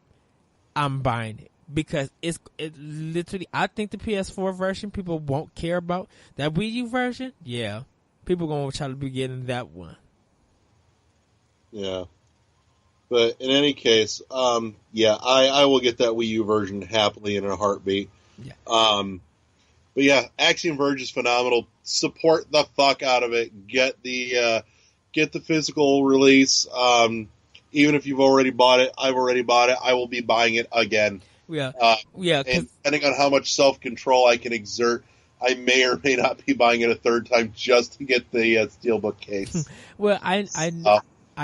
I'm buying it. Because it literally, I think the PS4 version people won't care about. That Wii U version, yeah, people gonna try to be getting that one. Yeah, but in any case, I will get that Wii U version happily in a heartbeat. Yeah. But yeah, Axiom Verge is phenomenal. Support the fuck out of it. Get the physical release. Even if you've already bought it, I've already bought it. I will be buying it again. Yeah. And depending on how much self-control I can exert, I may or may not be buying it a third time just to get the steelbook case. Well, I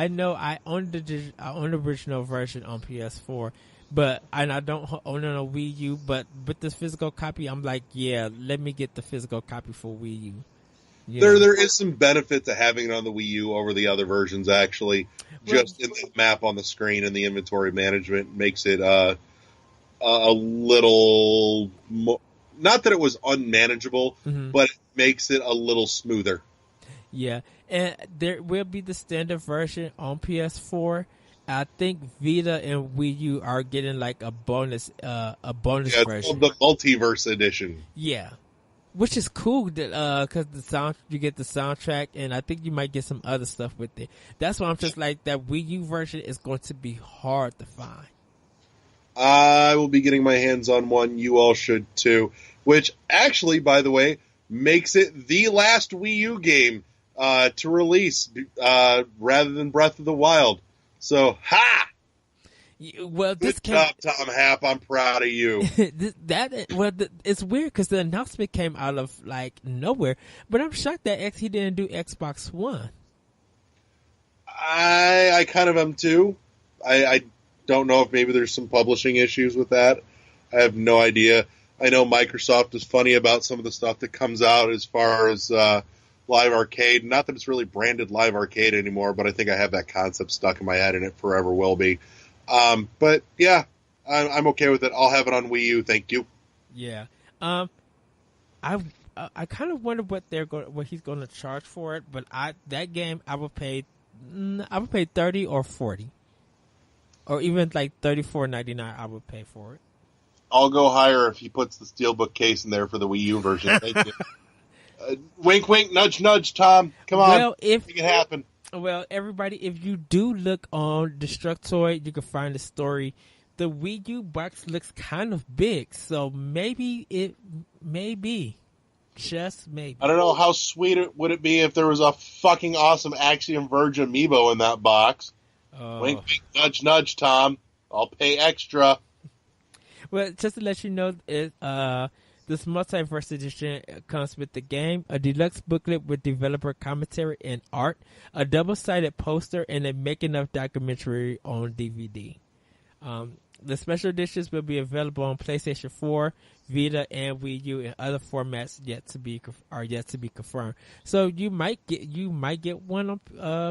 know I own the original version on PS4, and I don't own it on Wii U. But with this physical copy, I'm like, yeah, let me get the physical copy for Wii U. There is some benefit to having it on the Wii U over the other versions. Actually, just in the map on the screen and the inventory management makes it a little more, not that it was unmanageable, but it makes it a little smoother. Yeah, and there will be the standard version on PS4. I think Vita and Wii U are getting like a bonus version. It's called the Multiverse Edition. Yeah, which is cool that because you get the soundtrack, and I think you might get some other stuff with it. That's why I'm just like, that Wii U version is going to be hard to find. I will be getting my hands on one. You all should too. Which actually, by the way, makes it the last Wii U game to release rather than Breath of the Wild. So, ha! Well, good job, Tom Happ. I'm proud of you. It's weird because the announcement came out of like nowhere. But I'm shocked that he didn't do Xbox One. I kind of am too. I don't know if maybe there's some publishing issues with that. I have no idea. I know Microsoft is funny about some of the stuff that comes out as far as Live Arcade. Not that it's really branded Live Arcade anymore, but I think I have that concept stuck in my head and it forever will be. But yeah, I'm okay with it. I'll have it on Wii U. Thank you. Yeah. I kind of wonder what he's going to charge for it, but that game I would pay $30 or $40. Or even like $34.99, I would pay for it. I'll go higher if he puts the steelbook case in there for the Wii U version. Thank you. Wink, wink, nudge, nudge, Tom. Come on, make it happen. Well, everybody, if you do look on Destructoid, you can find the story. The Wii U box looks kind of big, so maybe it may be. Just maybe. I don't know, how sweet would it be if there was a fucking awesome Axiom Verge amiibo in that box. Wink, wink, nudge, nudge, Tom. I'll pay extra. Well, just to let you know, this Multiverse Edition comes with the game, a deluxe booklet with developer commentary and art, a double-sided poster, and a making-of documentary on DVD. The special editions will be available on PlayStation 4, Vita, and Wii U, and other formats yet to be confirmed. So you might get one on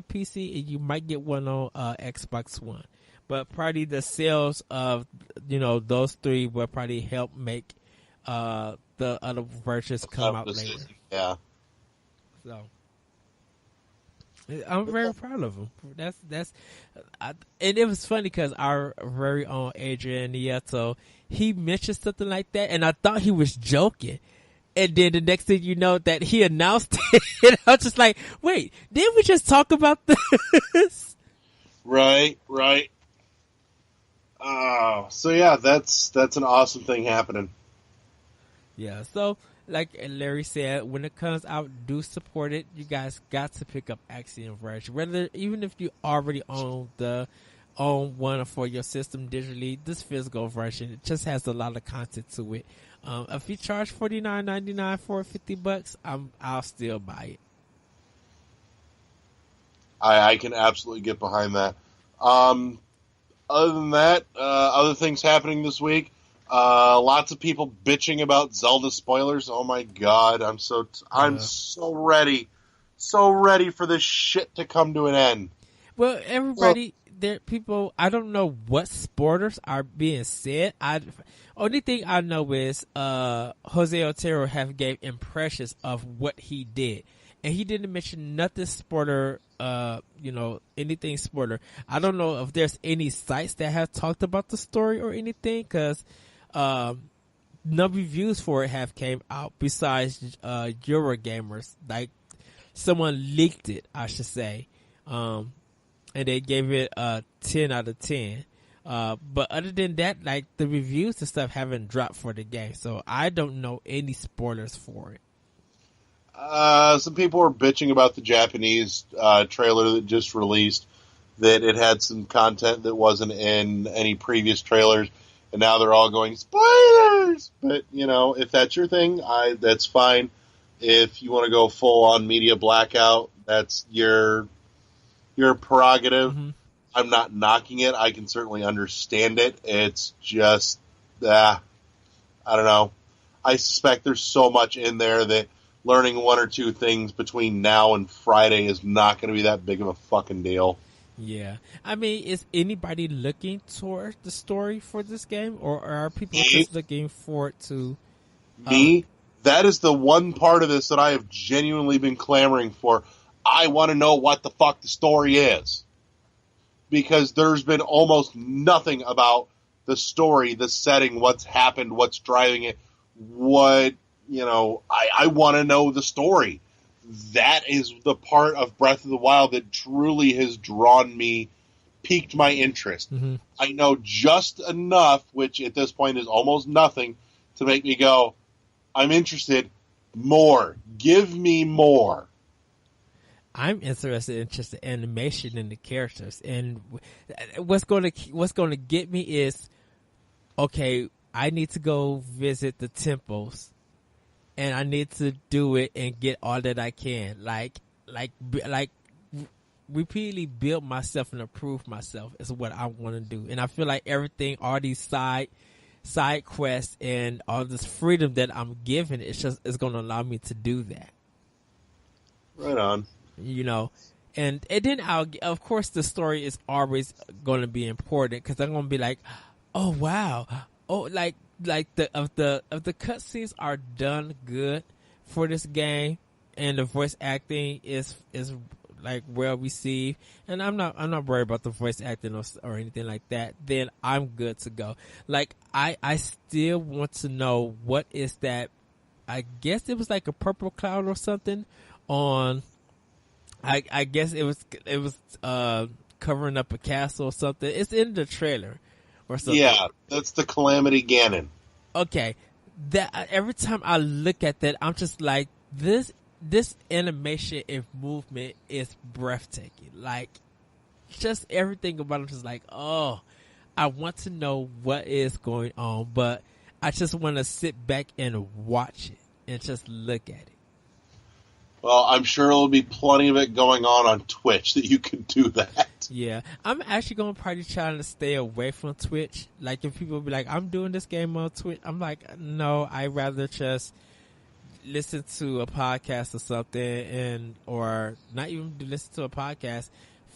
PC, and you might get one on Xbox One. But probably the sales of those three will probably help make the other versions come out later. Yeah. So I'm very proud of him. And it was funny because our very own Adrian Nieto, he mentioned something like that, and I thought he was joking. And then the next thing you know, that he announced it, and I was just like, "Wait, didn't we just talk about this?" Right. So yeah, that's an awesome thing happening. Yeah. So like Larry said, when it comes out, do support it. You guys got to pick up Axiom Verge, even if you already own one for your system digitally. This physical version, it just has a lot of content to it. If you charge $49.99 for $50, I'll still buy it. I can absolutely get behind that. Other than that, other things happening this week. Lots of people bitching about Zelda spoilers. Oh my god, I'm so ready for this shit to come to an end. Well, everybody, people. I don't know what spoilers are being said. Only thing I know is Jose Otero have gave impressions of what he did, and he didn't mention nothing spoiler. Anything spoiler. I don't know if there's any sites that have talked about the story or anything, because no reviews for it have came out besides Eurogamers. Like, someone leaked it, I should say, and they gave it a 10 out of 10. But other than that, like, the reviews and stuff haven't dropped for the game, so I don't know any spoilers for it. Some people were bitching about the Japanese trailer that just released, that it had some content that wasn't in any previous trailers, and now they're all going, spoilers! But, if that's your thing, that's fine. If you want to go full-on media blackout, that's your prerogative. Mm-hmm. I'm not knocking it. I can certainly understand it. It's just, I don't know. I suspect there's so much in there that learning one or two things between now and Friday is not going to be that big of a fucking deal. Yeah. I mean, is anybody looking toward the story for this game, or are people just looking forward to... Me? That is the one part of this that I have genuinely been clamoring for. I want to know what the fuck the story is. Because there's been almost nothing about the story, the setting, what's happened, what's driving it, I want to know the story. That is the part of Breath of the Wild that truly has piqued my interest. Mm-hmm. I know just enough, which at this point is almost nothing, to make me go, I'm interested. More. Give me more. I'm interested in just the animation and the characters, and what's going to get me is, okay, I need to go visit the temples, and I need to do it and get all that I can, like repeatedly build myself and improve myself is what I want to do. And I feel like everything, all these side quests and all this freedom that I'm given, it's going to allow me to do that. Right on. And then of course the story is always going to be important, because I'm going to be like, oh wow, like the cutscenes are done good for this game, and the voice acting is like well received, and I'm not worried about the voice acting or anything like that. Then I'm good to go. Like, I still want to know what is that. I guess it was like a purple cloud or something on. I guess it was covering up a castle or something. It's in the trailer or something. Yeah, that's the Calamity Ganon. Okay, that every time I look at that, I'm just like, this animation and movement is breathtaking. Like, just everything about it is like, oh, I want to know what is going on, but I just want to sit back and watch it and just look at it. Well, I'm sure there'll be plenty of it going on Twitch that you can do that. Yeah, I'm actually going to probably try to stay away from Twitch. Like, if people be like, I'm doing this game on Twitch, I'm like, no, I'd rather just listen to a podcast or something, or not even listen to a podcast,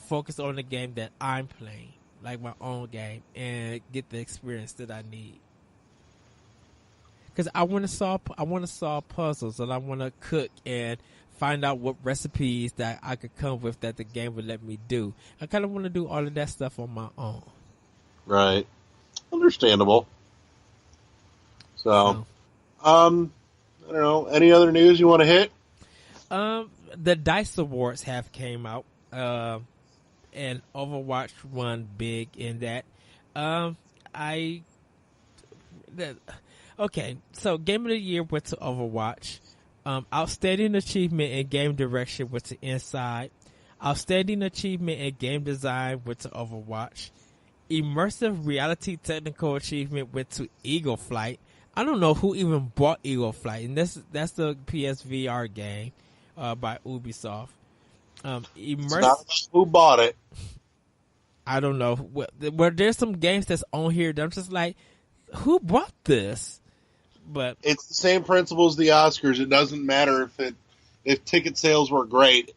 focus on the game that I'm playing, like my own game, and get the experience that I need. Because I want to solve puzzles, and I want to cook and find out what recipes that I could come with that the game would let me do. I kind of want to do all of that stuff on my own. Right. Understandable. So, I don't know. Any other news you want to hit? The DICE Awards have came out, and Overwatch won big in that. Okay, so Game of the Year went to Overwatch. Outstanding achievement in game direction went to Inside. Outstanding achievement in game design went to Overwatch. Immersive reality technical achievement went to Eagle Flight. I don't know who even bought Eagle Flight, and that's the PSVR game by Ubisoft. It's not about who bought it. I don't know. Where there's some games that's on here that I'm just like, who bought this? But it's the same principle as the Oscars. It doesn't matter if ticket sales were great.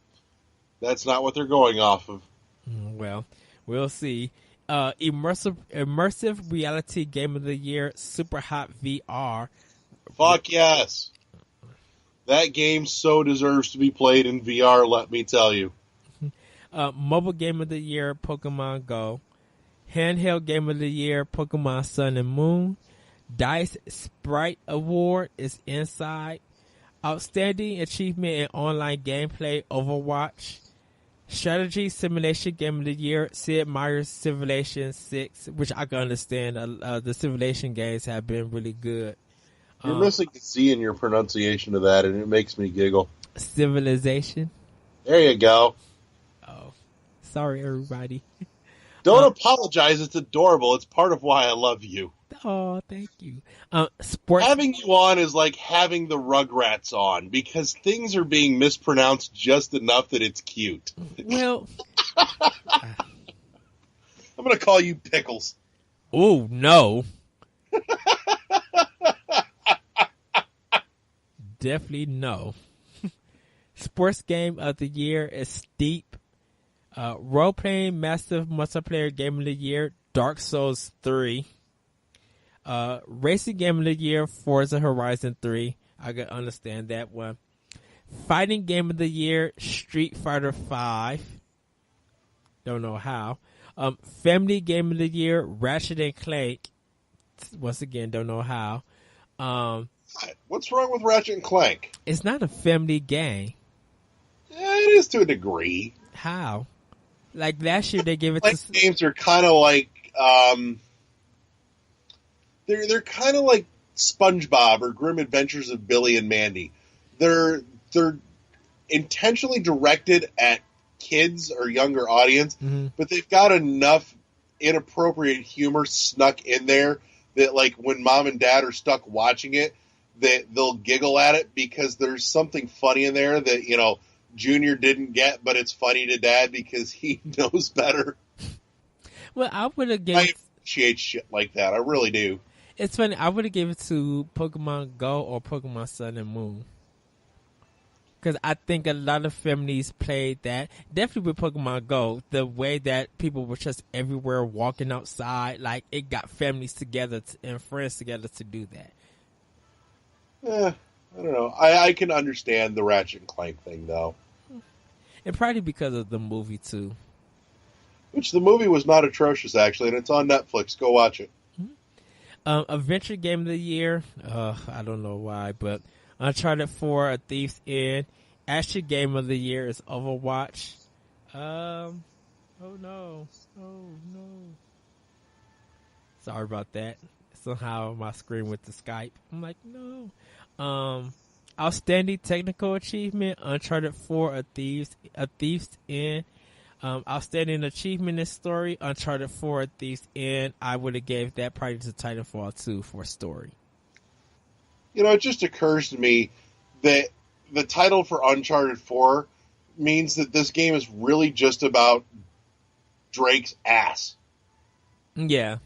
That's not what they're going off of. Well, we'll see. Immersive reality game of the year, Super Hot VR. Fuck yes. That game so deserves to be played in VR, let me tell you. Mobile game of the year, Pokemon Go. Handheld game of the year, Pokemon Sun and Moon. DICE Sprite Award is Inside. Outstanding achievement in online gameplay, Overwatch. Strategy simulation game of the year, Sid Meier's Civilization 6, which I can understand. The Civilization games have been really good. You're missing the Z in your pronunciation of that, and it makes me giggle. Civilization. There you go. Oh, sorry, everybody. Don't apologize. It's adorable. It's part of why I love you. Oh, thank you. Sports. Having you on is like having the Rugrats on, because things are being mispronounced just enough that it's cute. Well, I'm going to call you Pickles. Oh, no. Definitely no. Sports game of the year is Steep. Role-playing massive multiplayer game of the year, Dark Souls 3. Racing game of the year, Forza Horizon 3. I can understand that one. Fighting game of the year, Street Fighter 5. Don't know how. Family game of the year, Ratchet and Clank. Once again, don't know how. What's wrong with Ratchet and Clank? It's not a family game. Yeah, it is to a degree. How? Like last year they gave it Clank to... games are kind of like they're kind of like SpongeBob or Grim Adventures of Billy and Mandy. They're intentionally directed at kids or younger audience, but they've got enough inappropriate humor snuck in there that, like, when mom and dad are stuck watching it, that they'll giggle at it because there's something funny in there that, you know, Junior didn't get, but it's funny to Dad because he knows better. Well, I would have I appreciate shit like that. I really do. It's funny. I would have given it to Pokemon Go or Pokemon Sun and Moon. Because I think a lot of families played that. Definitely with Pokemon Go, the way that people were just everywhere walking outside, like it got families together and friends together to do that. I don't know. I can understand the Ratchet and Clank thing, though. And probably because of the movie, too. Which the movie was not atrocious, actually, and it's on Netflix. Go watch it. Adventure Game of the Year. I don't know why, but Uncharted 4, A Thief's End. Action Game of the Year is Overwatch. Oh, no. Oh, no. Sorry about that. Somehow my screen went to Skype. I'm like, no. Outstanding technical achievement, Uncharted 4, A Thief's End. Outstanding achievement in story, Uncharted 4, A Thief's End. I would have gave that probably to Titanfall 2 for story. You know, it just occurs to me that the title for Uncharted 4 means that this game is really just about Drake's ass. Yeah.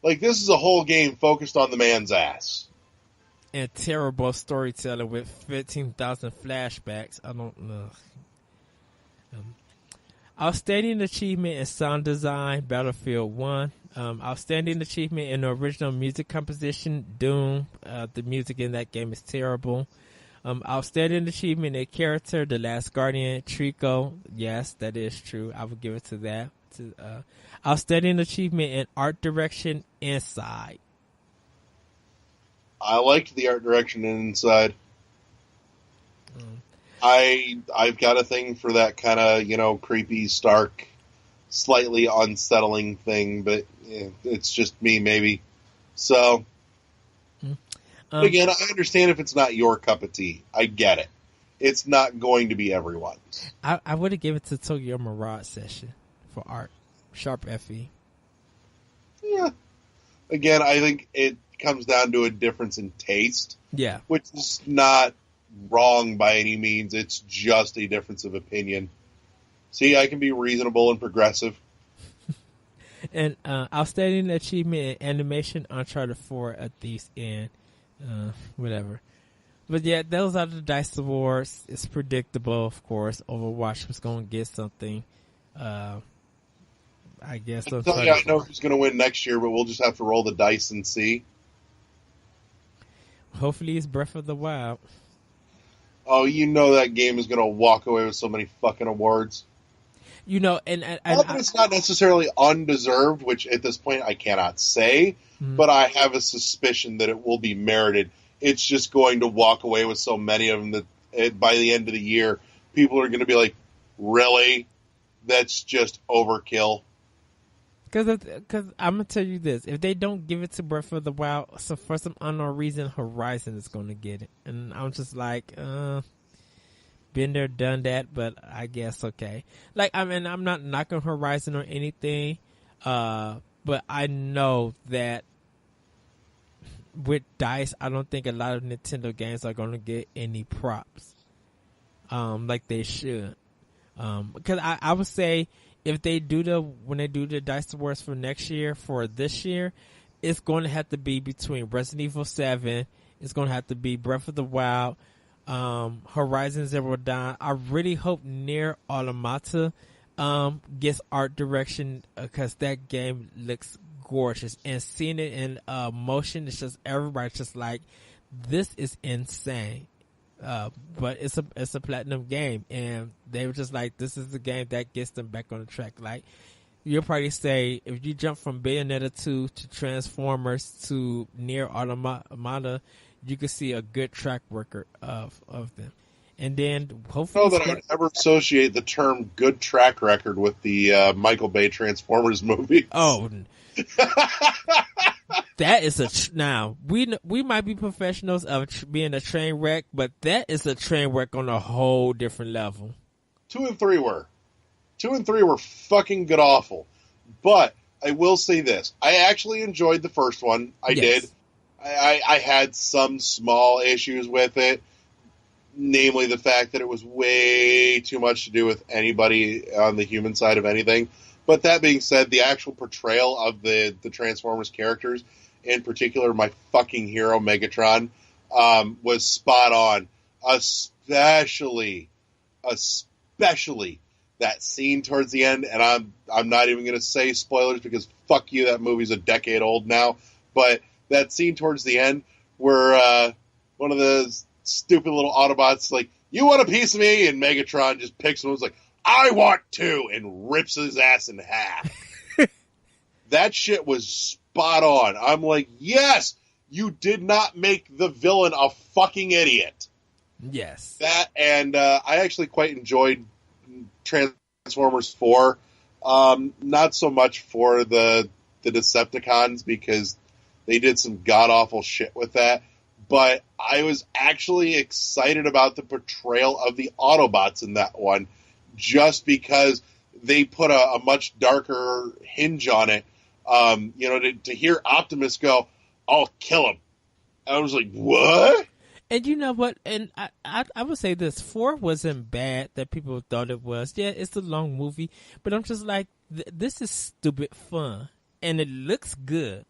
Like, this is a whole game focused on the man's ass. And terrible storytelling with 15,000 flashbacks. I don't know. Outstanding achievement in sound design, Battlefield 1. Outstanding achievement in original music composition, Doom. The music in that game is terrible. Outstanding achievement in character, The Last Guardian, Trico. Yes, that is true. I would give it to that. Outstanding achievement in art direction, Inside. I liked the art direction in Inside. I've got a thing for that kind of, you know, creepy, stark, slightly unsettling thing, but it's just me, maybe. So, Again, I understand if it's not your cup of tea. I get it. It's not going to be everyone's. I would have given it to Tokyo Mirage Session for art. Sharp FE. Yeah. Again, I think it comes down to a difference in taste. Yeah. Which is not wrong by any means. It's just a difference of opinion. See, I can be reasonable and progressive. And outstanding achievement in animation, Uncharted 4, A Thief's End. Whatever. But yeah, those are the DICE Awards. It's predictable, of course. Overwatch was going to get something. I guess. I know who's going to win next year, but we'll just have to roll the dice and see. Hopefully it's Breath of the Wild. Oh, you know that game is going to walk away with so many fucking awards. You know, and it's not necessarily undeserved, which at this point I cannot say, but I have a suspicion that it will be merited. It's just going to walk away with so many of them that by the end of the year, people are going to be like, really? That's just overkill. Because I'm going to tell you this. If they don't give it to Breath of the Wild, so for some unknown reason, Horizon is going to get it. And I'm just like, been there, done that, but I guess okay. Like, I mean, I'm not knocking Horizon or anything, but I know that with DICE, I don't think a lot of Nintendo games are going to get any props, like they should. Because I would say if they when they do the DICE Awards for next year, for this year, it's going to have to be between Resident Evil 7, it's going to have to be Breath of the Wild, Horizon Zero Dawn. I really hope Nier Automata gets art direction, because that game looks gorgeous, and seeing it in motion, it's just everybody's just like, this is insane. But it's a platinum game, and they were just like, this is the game that gets them back on the track. Like, you'll probably say, if you jump from Bayonetta 2 to Transformers to Nier Automata, you could see a good track record of them. And then hopefully, I don't know that I would ever associate the term "good track record" with the Michael Bay Transformers movie. Oh, that is now we might be professionals of being a train wreck, but that is a train wreck on a whole different level. 2 and 3 were fucking good awful. But I will say this: I actually enjoyed the first one. I did. I had some small issues with it, namely the fact that it was way too much to do with anybody on the human side of anything. But that being said, the actual portrayal of the Transformers characters, in particular my fucking hero Megatron, was spot on. Especially that scene towards the end, and I'm not even going to say spoilers because fuck you, that movie's a decade old now. But that scene towards the end where one of the stupid little Autobots like, "You want a piece of me?" and Megatron just picks him and was like, "I want to," and rips his ass in half. That shit was spot on. I'm like, yes, you did not make the villain a fucking idiot. Yes. That, and I actually quite enjoyed Transformers 4. Not so much for the Decepticons, because they did some god-awful shit with that. But I was actually excited about the portrayal of the Autobots in that one, just because they put a much darker hinge on it. To hear Optimus go, "I'll kill him," I was like, what? And you know what? And I would say this: 4 wasn't bad that people thought it was. Yeah, it's a long movie, but I'm just like, this is stupid fun, and it looks good.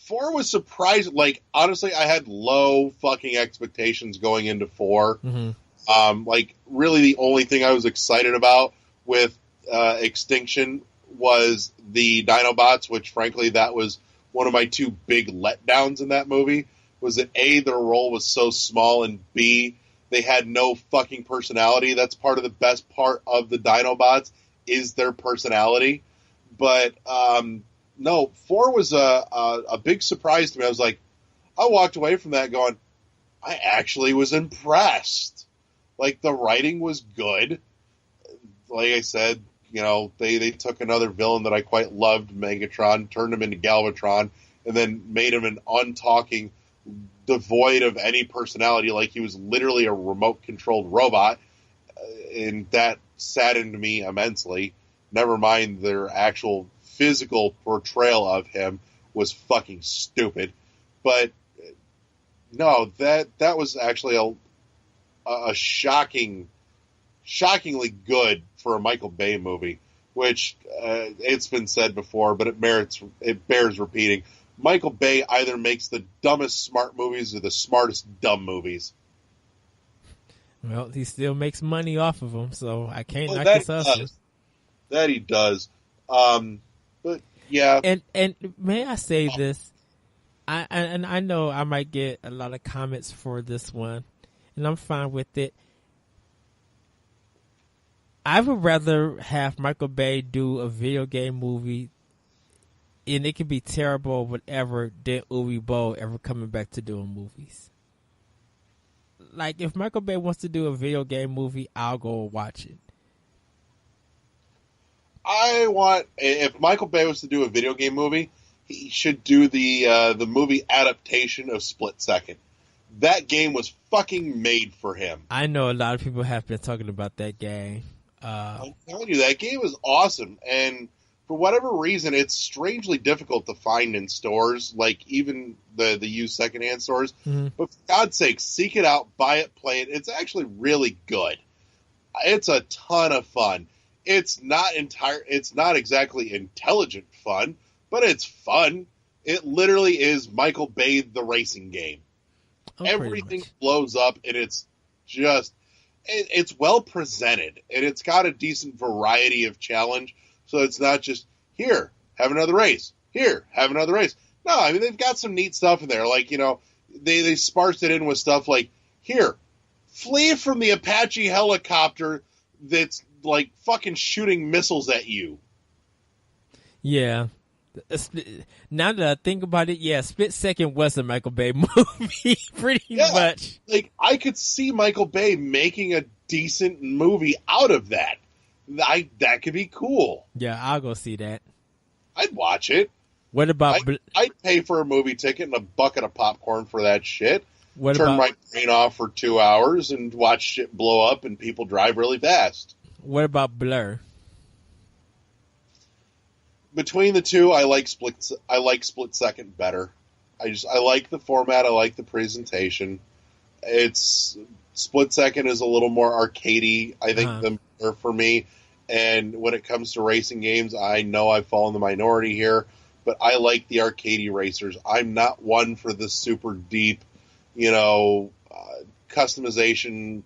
4 was surprising. Like, honestly, I had low fucking expectations going into 4. Mm-hmm. Really the only thing I was excited about with Extinction was the Dinobots, which frankly, that was one of my two big letdowns in that movie, was that A, their role was so small, and B, they had no fucking personality. That's part of the best part of the Dinobots, is their personality. But, no, 4 was a big surprise to me. I was like, I walked away from that going, I actually was impressed. Like, the writing was good. Like I said, they took another villain that I quite loved, Megatron, turned him into Galvatron, and then made him an untalking, devoid of any personality, like he was literally a remote-controlled robot, and that saddened me immensely. Never mind their actual physical portrayal of him was fucking stupid. But no, that was actually a shocking, shockingly good for a Michael Bay movie, which it's been said before, but it bears repeating. Michael Bay either makes the dumbest smart movies or the smartest dumb movies. Well, he still makes money off of them, so I can't knock his hustle. That he does. But yeah. And may I say this? I know I might get a lot of comments for this one, and I'm fine with it. I would rather have Michael Bay do a video game movie, and it could be terrible or whatever, than Uwe Boll ever coming back to doing movies. Like, if Michael Bay wants to do a video game movie, I'll go watch it. If Michael Bay was to do a video game movie, he should do the movie adaptation of Split Second. That game was fucking made for him. I know a lot of people have been talking about that game. I'm telling you, that game is awesome, and for whatever reason, it's strangely difficult to find in stores, like even the used secondhand stores. Mm-hmm. But for God's sake, seek it out, buy it, play it. It's actually really good. It's a ton of fun. It's not exactly intelligent fun, but it's fun. It literally is Michael Bay the racing game. Everything blows up, and it's just it's well presented, and it's got a decent variety of challenge. So it's not just, here, have another race. Here, have another race. No, I mean, they've got some neat stuff in there. Like, they sparse it in with stuff like, here, flee from the Apache helicopter that's, like, fucking shooting missiles at you. Yeah. Now that I think about it, yeah, Split Second was a Michael Bay movie, pretty much. Like, I could see Michael Bay making a decent movie out of that. That could be cool. Yeah, I'll go see that. I'd watch it. What about... I'd pay for a movie ticket and a bucket of popcorn for that shit. Turn my brain off for 2 hours and watch shit blow up and people drive really fast. What about Blur? Between the two, I like Split Second better. I like the format. I like the presentation. Split Second is a little more arcadey, I think, than Blur for me. And when it comes to racing games, I know I fall in the minority here, but I like the arcadey racers. I'm not one for the super deep, customization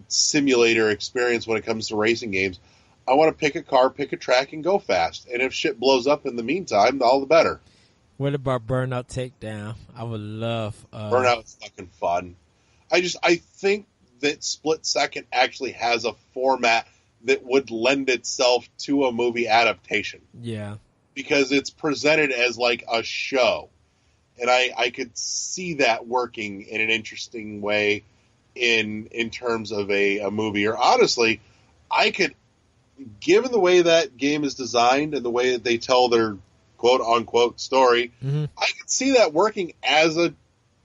simulator experience when it comes to racing games. I want to pick a car, pick a track, and go fast. And if shit blows up in the meantime, all the better. What about Burnout Takedown? I would love... Burnout's fucking fun. I think that Split Second actually has a format that would lend itself to a movie adaptation. Yeah. Because it's presented as like a show. And I could see that working in an interesting way in terms of a movie. Or honestly, I could, given the way that game is designed and the way that they tell their quote-unquote story, I could see that working as a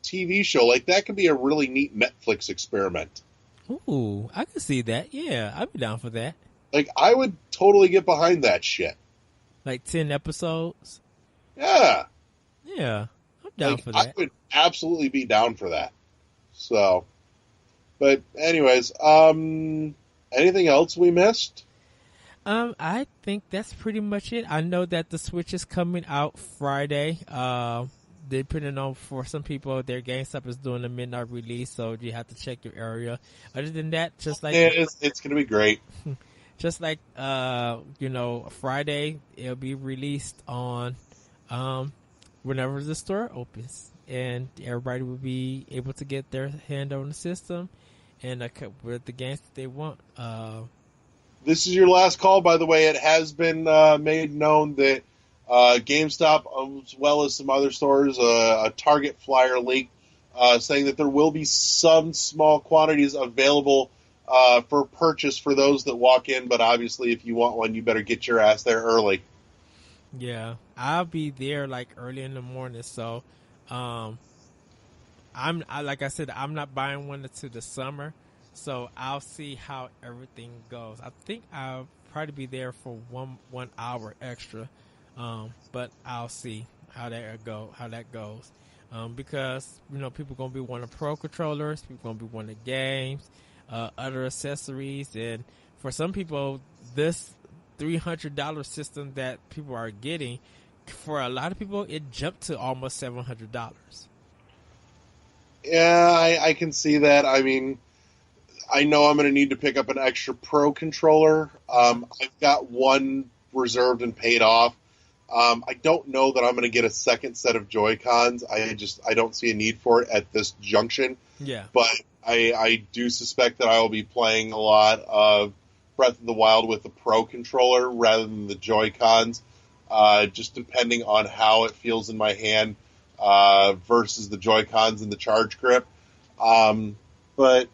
TV show. Like, that could be a really neat Netflix experiment. Ooh, I could see that. Yeah, I'd be down for that. Like, I would totally get behind that shit. Like 10 episodes? Yeah. Yeah, I'm down for that. I would absolutely be down for that. So, but anyways, anything else we missed? I think that's pretty much it. I know that the Switch is coming out Friday. Depending on, for some people, their GameStop is doing a midnight release, so you have to check your area. Other than that, just like... Yeah, it's going to be great. Just like, Friday, it'll be released on whenever the store opens. And everybody will be able to get their hand on the system and with the games that they want. This is your last call, by the way. It has been made known that GameStop, as well as some other stores, a Target flyer leaked saying that there will be some small quantities available for purchase for those that walk in, but obviously if you want one, you better get your ass there early. Yeah, I'll be there like early in the morning, so like I said, I'm not buying one until the summer, so I'll see how everything goes. I think I'll probably be there for 1 hour extra, but I'll see how that goes. Because people gonna be wanting pro controllers, people gonna be wanting games, other accessories, and for some people, this $300 system that people are getting, for a lot of people, it jumped to almost $700. Yeah, I can see that. I mean, I know I'm going to need to pick up an extra Pro controller. I've got one reserved and paid off. I don't know that I'm going to get a second set of Joy-Cons. I don't see a need for it at this junction. Yeah. But I do suspect that I will be playing a lot of Breath of the Wild with the Pro controller rather than the Joy-Cons, just depending on how it feels in my hand versus the Joy-Cons and the charge grip. But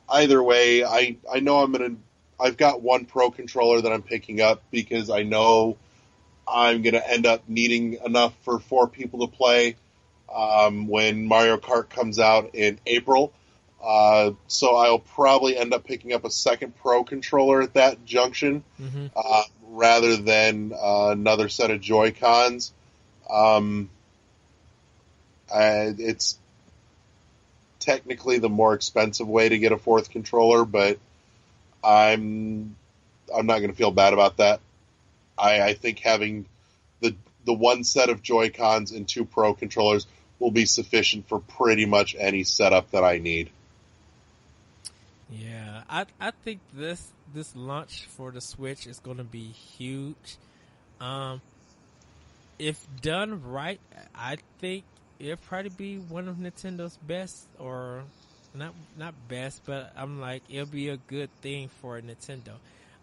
either way, I know I've got one Pro controller that I'm picking up because I know I'm going to end up needing enough for 4 people to play when Mario Kart comes out in April. So I'll probably end up picking up a second Pro controller at that junction rather than another set of Joy-Cons. It's technically the more expensive way to get a 4th controller, but I'm not going to feel bad about that. I think having the one set of Joy-Cons and 2 Pro controllers will be sufficient for pretty much any setup that I need. Yeah, I think this launch for the Switch is going to be huge. If done right, I think it'll probably be one of Nintendo's best, or not best, but I'm like, it'll be a good thing for Nintendo.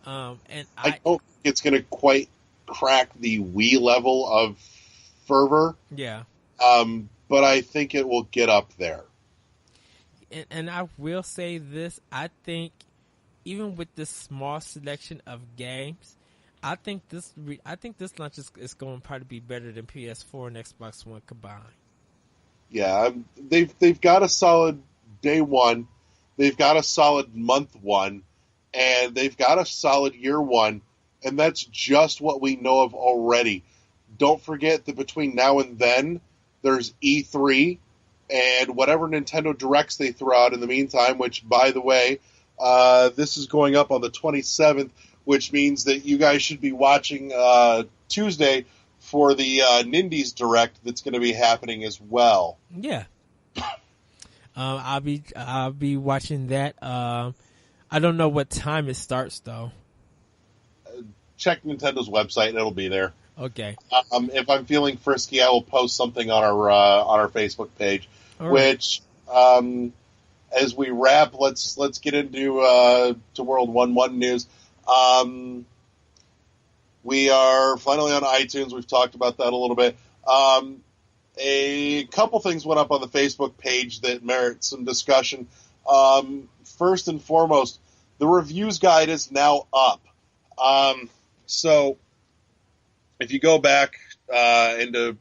And I don't think it's going to quite crack the Wii level of fervor. Yeah. But I think it will get up there. And I will say this, I think even with this small selection of games, I think this launch is going to probably be better than PS4 and Xbox One combined. Yeah, they've got a solid day one, they've got a solid month one, and they've got a solid year one, and that's just what we know of already. Don't forget that between now and then, there's E3 and whatever Nintendo Directs they throw out in the meantime, which, by the way, this is going up on the 27th, which means that you guys should be watching Tuesday for the Nindies Direct that's going to be happening as well. Yeah. I'll be watching that. I don't know what time it starts, though. Check Nintendo's website and it'll be there. Okay. If I'm feeling frisky, I will post something on our Facebook page. All right. Which, as we wrap, let's get into to World 1-1 news. We are finally on iTunes. We've talked about that a little bit. A couple things went up on the Facebook page that merit some discussion. First and foremost, the reviews guide is now up. So if you go back into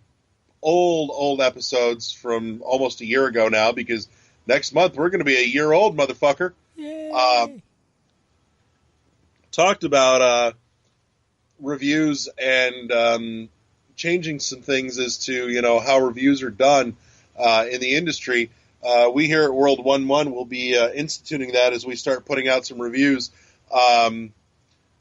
old episodes from almost a year ago now, because next month we're going to be a year old, motherfucker. Yay. Talked about reviews and changing some things as to how reviews are done in the industry. We here at World 1-1 will be instituting that as we start putting out some reviews.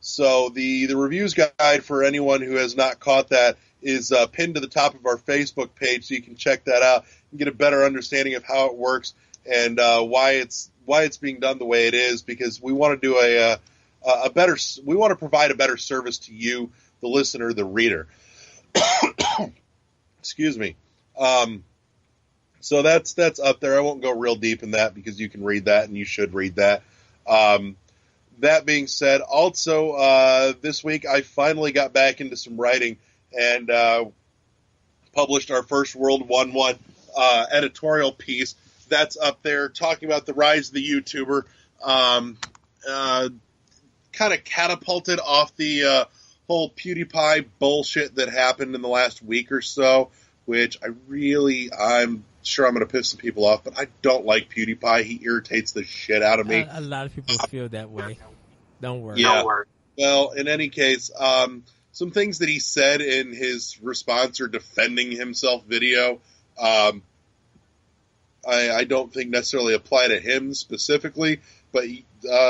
So the reviews guide, for anyone who has not caught that, is pinned to the top of our Facebook page, so you can check that out and get a better understanding of how it works and why it's being done the way it is. Because we want to do we want to provide a better service to you, the listener, the reader. Excuse me. So that's up there. I won't go real deep in that because you can read that and you should read that. That being said, also this week I finally got back into some writing and published our first World 1-1 editorial piece. That's up there, talking about the rise of the YouTuber. Kind of catapulted off the whole PewDiePie bullshit that happened in the last week or so, which I'm sure I'm going to piss some people off, but I don't like PewDiePie. He irritates the shit out of me. A lot of people feel that way. Don't worry. Yeah. Well, in any case, some things that he said in his response or defending himself video, I don't think necessarily apply to him specifically, but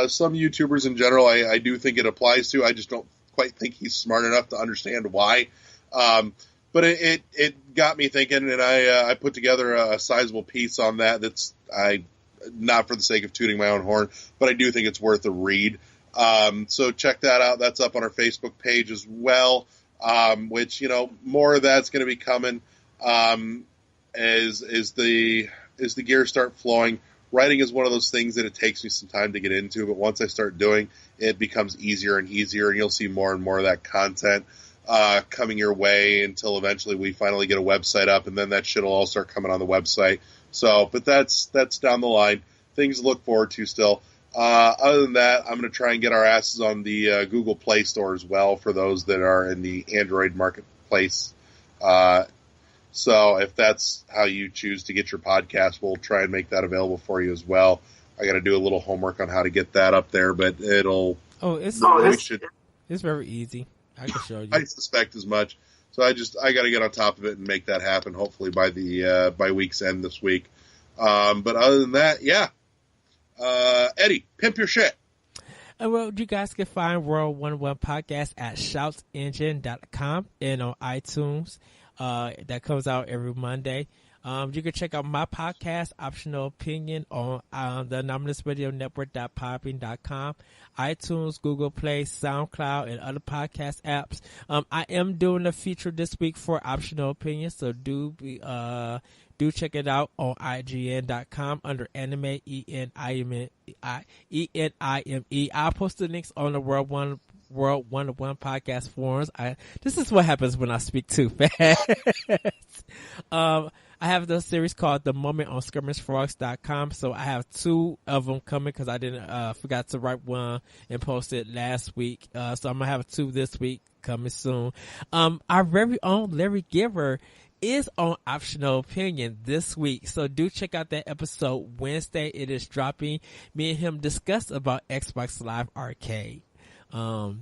some YouTubers in general, I do think it applies to. I just don't quite think he's smart enough to understand why. But it got me thinking, and I put together a sizable piece on that. That's not for the sake of tooting my own horn, but I do think it's worth a read. So check that out. That's up on our Facebook page as well. Which, more of that's going to be coming as the gears start flowing. Writing is one of those things that it takes me some time to get into, but once I start doing, it becomes easier and easier, and you'll see more and more of that content coming your way until eventually we finally get a website up, and then that shit will all start coming on the website. So, but that's down the line. Things to look forward to still. Other than that, I'm going to try and get our asses on the Google Play Store as well for those that are in the Android marketplace. So if that's how you choose to get your podcast, we'll try and make that available for you as well. I got to do a little homework on how to get that up there, but it's very easy. I can show you. I suspect as much. So I got to get on top of it and make that happen. Hopefully by week's end this week. But other than that, yeah. Eddie, pimp your shit. Well, you guys can find World 101 Podcast at shoutsengine.com and on iTunes. That comes out every Monday. You can check out my podcast, Optional Opinion, on the Anonymous Radio Network.podbean.com, iTunes, Google Play, SoundCloud, and other podcast apps. I am doing a feature this week for Optional Opinion, so do check it out on IGN.com under Anime, ENIME. I'll post the links on the World 101 Podcast forums. This is what happens when I speak too fast. I have the series called The Moment on SkirmishFrogs.com, so I have 2 of them coming because I didn't forgot to write one and post it last week. So I'm gonna have 2 this week coming soon. Our very own Larry Giver is on Optional Opinion this week, so do check out that episode Wednesday. It is dropping. Me and him discuss about Xbox Live Arcade. So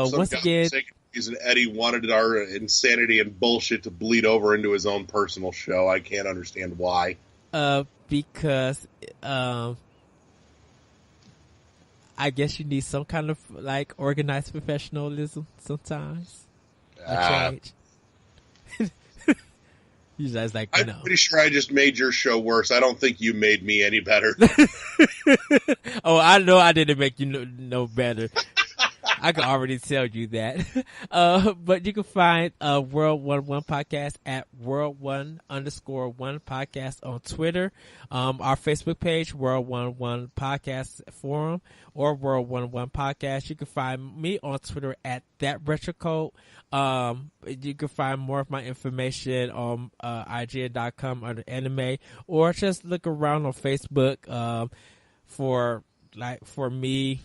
once again, reason Eddie wanted our insanity and bullshit to bleed over into his own personal show. I can't understand why. Because I guess you need some kind of like organized professionalism sometimes. Change. You guys like, I'm pretty sure I just made your show worse. I don't think you made me any better. Oh, I know I didn't make you no better. I can already tell you that. But you can find World 101 Podcast at World1_1 Podcast on Twitter. Our Facebook page, World 101 Podcast Forum, or World 101 Podcast. You can find me on Twitter at ThatRetroCode. You can find more of my information on IGN.com under anime, or just look around on Facebook for me,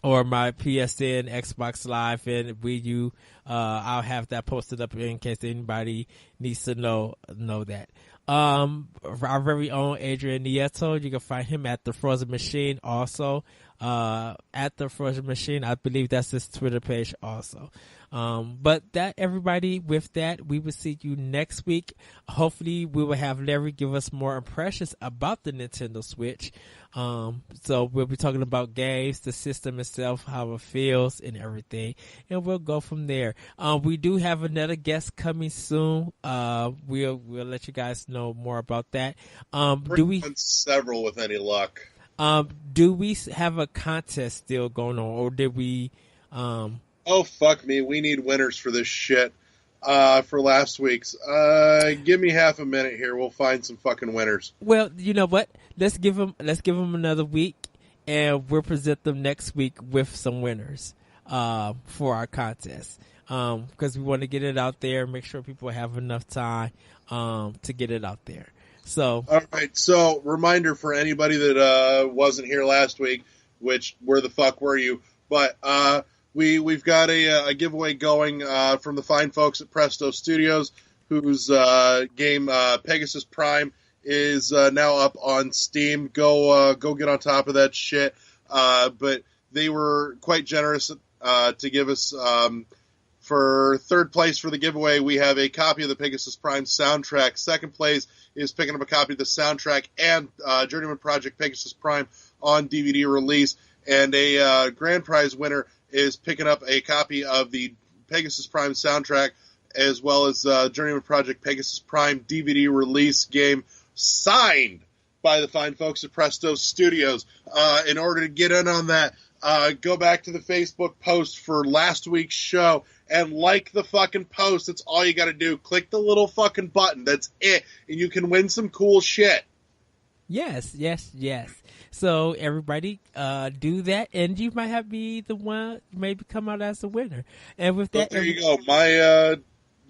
or my PSN, Xbox Live, and Wii U. I'll have that posted up in case anybody needs to know that. Our very own Adrian Nieto, you can find him at The Frozen Machine also. At The Frozen Machine, I believe that's his Twitter page also. But that, everybody, with that, we will see you next week. Hopefully we will have Larry give us more impressions about the Nintendo Switch. So we'll be talking about games, the system itself, how it feels and everything, and we'll go from there. We do have another guest coming soon. We'll let you guys know more about that. Do we several with any luck? Do we have a contest still going on, or did we, Oh, fuck me. We need winners for this shit. For last week's. Give me half a minute here. We'll find some fucking winners. Well, you know what? Let's give them another week, and we'll present them next week with some winners, for our contest. Because we want to get it out there, make sure people have enough time, to get it out there. So. All right. So reminder for anybody that, wasn't here last week, which, where the fuck were you? But, we've got a giveaway going from the fine folks at Presto Studios, whose game Pegasus Prime is now up on Steam. Go get on top of that shit. But they were quite generous to give us, for third place for the giveaway, we have a copy of the Pegasus Prime soundtrack. Second place is picking up a copy of the soundtrack and Journeyman Project Pegasus Prime on DVD release. And a grand prize winner is picking up a copy of the Pegasus Prime soundtrack as well as Journeyman Project Pegasus Prime DVD release game signed by the fine folks at Presto Studios. In order to get in on that, go back to the Facebook post for last week's show and like the fucking post. That's all you got to do. Click the little fucking button. That's it. And you can win some cool shit. Yes. So everybody, do that, and you might have be the one maybe come out as the winner. And with that, there you go.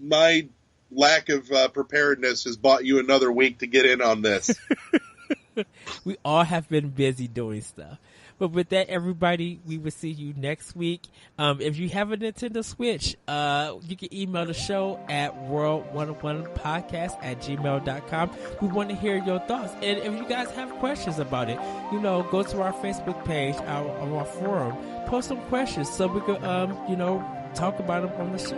My lack of preparedness has bought you another week to get in on this. We all have been busy doing stuff. But with that, everybody, we will see you next week. If you have a Nintendo Switch, you can email the show at world101podcast@gmail.com. We want to hear your thoughts. And if you guys have questions about it, go to our Facebook page, our forum, post some questions so we could, talk about them on the show.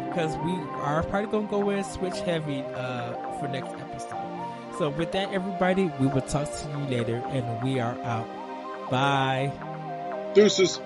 Because we are probably going to go in Switch heavy for next episode. So with that, everybody, we will talk to you later, and we are out. Bye. Deuces.